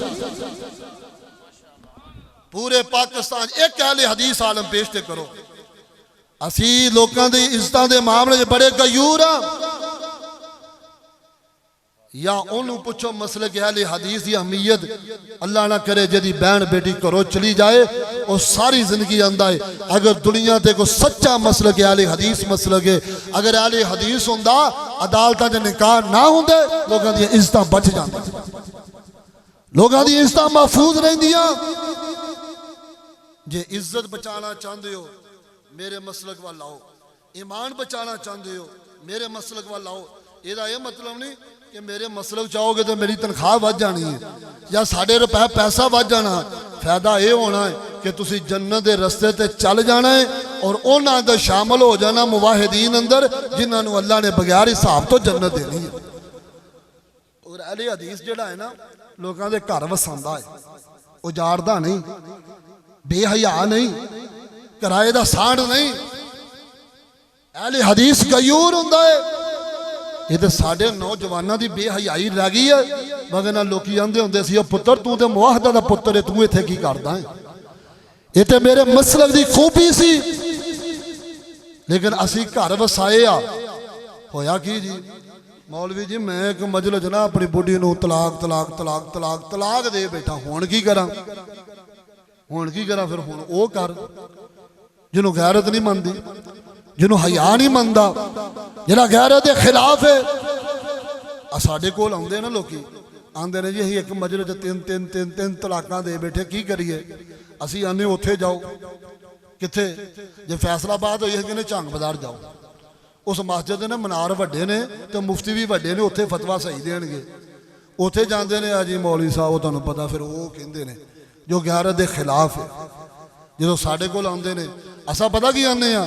پورے پاکستان ایک اہل حدیث عالم پیشتے کرو اسی لوکاں دے عزتاں دے معاملے بڑے غیور ہاں یا انہوں پوچھو مسلک اہل حدیث دی اہمیت اللہ نہ کرے جدی بہن بیٹی کرو چلی جائے اور ساری زندگی آندا ہے اگر دنیا تے کو سچا مسلک اہل حدیث مسلک ہے اگر اہل حدیث ہوندا عدالتاں دے نکاح نہ ہوندے لوگاں دی عزتاں بچ جاندیاں لوگاں دی عزتاں محفوظ رہندیاں جے عزت بچانا چاہندے ہو میرے مسلک وال لاؤ ایمان بچانا چاہندے ہو میرے مسلک وال لاؤ یہ مطلب نہیں ਕਿ ਮੇਰੇ ਮਸਲਕ ਚਾਹੋਗੇ ਤਾਂ ਮੇਰੀ ਤਨਖਾਹ ਵੱਧ ਜਾਣੀ ਹੈ ਜਾਂ ਸਾਡੇ ਰੁਪਏ ਪੈਸਾ ਵੱਧ ਜਾਣਾ। ਫਾਇਦਾ ਇਹ ਹੋਣਾ ਹੈ ਕਿ ਤੁਸੀਂ ਜੰਨਤ ਦੇ ਰਸਤੇ ਤੇ ਚੱਲ ਜਾਣਾ ਹੈ ਔਰ ਉਹਨਾਂ ਦਾ ਸ਼ਾਮਲ ਹੋ ਜਾਣਾ ਮੁਵਾਹਿਦੀਨ ਅੰਦਰ, ਜਿਨ੍ਹਾਂ ਨੂੰ ਅੱਲਾ ਨੇ ਬਗੈਰ ਹਿਸਾਬ ਤੋਂ ਜੰਨਤ ਦੇਣੀ ਹੈ। ਔਰ ਅਹਿਲੇ ਹਦੀਸ ਜਿਹੜਾ ਹੈ ਨਾ, ਲੋਕਾਂ ਦੇ ਘਰ ਵਸਾਉਂਦਾ ਹੈ, ਉਜਾੜਦਾ ਨਹੀਂ, ਬੇਹਯਾ ਨਹੀਂ, ਕਿਰਾਏ ਦਾ ਸਾਂਢ ਨਹੀਂ। ਅਹਿਲੇ ਹਦੀਸ ਗਯੂਰ ਹੁੰਦਾ ਹੈ। ਇਹ ਤੇ ਸਾਡੇ ਨੌਜਵਾਨਾਂ ਦੀ ਬੇਹਯਾਈ ਰਹਿ ਗਈ ਹੈ। ਮਗਰ ਨਾਲ ਲੋਕੀ ਆਂਦੇ ਹੁੰਦੇ ਸੀ, ਉਹ ਪੁੱਤਰ ਤੂੰ ਤੇ ਮੁਆਹਦਾ ਦਾ ਪੁੱਤਰ ਹੈ, ਤੂੰ ਇੱਥੇ ਕੀ ਕਰਦਾ ਹੈ? ਇਹ ਤੇ ਮੇਰੇ ਮਸਲਕ ਦੀ ਖੂਬੀ ਸੀ। ਲੇਕਿਨ ਅਸੀਂ ਘਰ ਵਸਾਏ ਆ, ਹੋਇਆ ਕੀ ਜੀ? ਮੌਲਵੀ ਜੀ ਮੈਂ ਇੱਕ ਮਜਲਿਸ ਨਾ ਆਪਣੀ ਬੁੱਢੀ ਨੂੰ ਤਲਾਕ ਤਲਾਕ ਤਲਾਕ ਤਲਾਕ ਤਲਾਕ ਦੇ ਬੈਠਾ, ਹੁਣ ਕੀ ਕਰਾਂ? ਹੁਣ ਕੀ ਕਰਾਂ? ਫਿਰ ਹੁਣ ਉਹ ਕਰ ਜਿਹਨੂੰ ਗੈਰਤ ਨਹੀਂ ਮੰਨਦੀ, ਜਿਹਨੂੰ ਹਯਾ ਨਹੀਂ ਮੰਨਦਾ, ਜਿਹੜਾ ਗੈਰਤ ਦੇ ਖਿਲਾਫ ਹੈ। ਆ ਸਾਡੇ ਕੋਲ ਆਉਂਦੇ ਨਾ ਲੋਕੀ, ਆਂਦੇ ਨੇ ਜੀ ਅਸੀਂ ਇੱਕ ਮਜਲਿਸ ਚ ਤਿੰਨ ਤਲਾਕਾਂ ਦੇ ਬੈਠੇ, ਕੀ ਕਰੀਏ? ਅਸੀਂ ਆਨੇ ਉੱਥੇ ਜਾਓ। ਕਿੱਥੇ? ਜੇ ਫੈਸਲਾਬਾਦ ਹੋਈ ਹੈ ਕਹਿੰਦੇ ਝੰਗ ਬਾਜ਼ਾਰ ਜਾਓ। ਉਸ ਮਸਜਿਦ ਦੇ ਨਾ ਮਨਾਰ ਵੱਡੇ ਨੇ ਤੇ ਮੁਫਤੀ ਵੀ ਵੱਡੇ ਨੇ, ਉੱਥੇ ਫਤਵਾ ਸਹੀ ਦੇਣਗੇ। ਉੱਥੇ ਜਾਂਦੇ ਨੇ, ਆ ਜੀ ਮੌਲਵੀ ਸਾਹਿਬ ਉਹ ਤੁਹਾਨੂੰ ਪਤਾ, ਫਿਰ ਉਹ ਕਹਿੰਦੇ ਨੇ ਜੋ ਗੈਰਤ ਦੇ ਖਿਲਾਫ ਹੈ। ਜਦੋਂ ਸਾਡੇ ਕੋਲ ਆਉਂਦੇ ਨੇ, ਅਸਾਂ ਪਤਾ ਕੀ ਆਨੇ ਆ?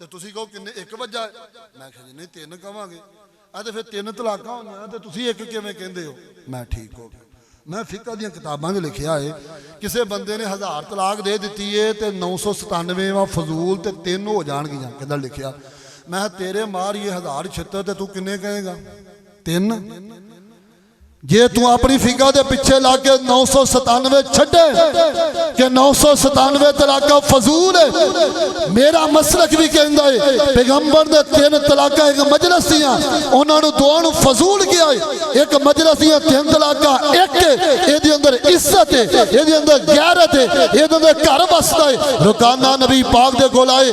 ਤੇ ਤੁਸੀਂ ਕਹੋ ਕਿੰਨੇ? 1 ਵਜਾ? ਮੈਂ ਕਿਹਾ ਜੀ ਨਹੀਂ 3 ਕਵਾਂਗੇ। ਆ ਤੇ ਫਿਰ 3 ਤਲਾਕਾਂ ਹੋਈਆਂ ਤੇ ਤੁਸੀਂ 1 ਕਿਵੇਂ ਕਹਿੰਦੇ ਹੋ? ਮੈਂ ਠੀਕ ਹੋ ਗਿਆ। ਮੈਂ ਫਿਕਾ ਦੀਆਂ ਕਿਤਾਬਾਂ 'ਚ ਲਿਖਿਆ ਹੈ, ਕਿਸੇ ਬੰਦੇ ਨੇ 1000 ਤਲਾਕ ਦੇ ਦਿੱਤੀ ਹੈ ਤੇ 997ਵਾਂ ਫਜ਼ੂਲ ਤੇ 3 ਹੋ ਜਾਣਗੀਆਂ। ਕਿੱਦਾਂ ਲਿਖਿਆ? ਮੈਂ ਤੇਰੇ ਮਾਰੀਏ 1076 ਤੇ ਤੂੰ ਕਿੰਨੇ ਕਹੇਗਾ? 3। ਜੇ ਤੂੰ ਆਪਣੀ ਫਿਕਾ ਦੇ ਪਿੱਛੇ ਲਾ ਕੇ 997 ਛੱਡੇ ਕਿ 997 ਤਲਾਕਾਂ ਫਜ਼ੂਲ ਹੈ, ਮੇਰਾ ਮਸਲਕ ਵੀ ਕਹਿੰਦਾ ਹੈ ਪੈਗੰਬਰ ਨੇ 3 ਤਲਾਕਾਂ ਇੱਕ ਮਜਲਿਸ ਦੀਆਂ ਉਹਨਾਂ ਨੂੰ ਦੋਵਾਂ ਨੂੰ ਫਜ਼ੂਲ ਕਿਹਾ ਹੈ। ਇੱਕ ਮਜਲਿਸ ਦੀਆਂ 3 ਤਲਾਕਾਂ ਇੱਕ ਇਹਦੇ ਅੰਦਰ ਇੱਜ਼ਤ ਹੈ, ਇਹਦੇ ਅੰਦਰ ਗੈਰਤ ਹੈ, ਇਹਦੇ ਅੰਦਰ ਘਰ ਵਸਦਾ ਹੈ। ਰੁਕਾਨਾ ਨਬੀ ਪਾਕ ਦੇ ਕੋਲ ਆਏ,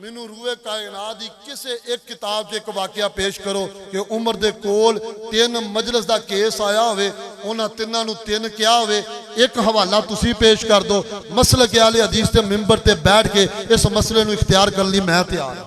ਮੈਨੂੰ ਰੂਏ ਕਾਇਨਾਤ ਦੀ ਕਿਸੇ ਇੱਕ ਕਿਤਾਬ 'ਚ ਇੱਕ ਵਾਕਿਆ ਪੇਸ਼ ਕਰੋ ਕਿ ਉਮਰ ਦੇ ਕੋਲ 3 ਮਜਲਿਸ ਦਾ ਕੇਸ ਆਇਆ ਹੋਵੇ, ਉਹਨਾਂ ਤਿੰਨਾਂ ਨੂੰ 3 ਕਿਹਾ ਹੋਵੇ। ਇੱਕ ਹਵਾਲਾ ਤੁਸੀਂ ਪੇਸ਼ ਕਰ ਦਿਓ, ਮਸਲਕ ਆਲੇ ਹਦੀਸ ਤੇ ਮਿੰਬਰ ਤੇ ਬੈਠ ਕੇ ਇਸ ਮਸਲੇ ਨੂੰ ਇਖਤਿਆਰ ਕਰਨ ਲਈ ਮੈਂ ਤਿਆਰ ਹਾਂ।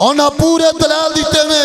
ਉਹਨਾਂ ਪੂਰੇ ਦਲਾਲ ਦਿੱਤੇ ਨੇ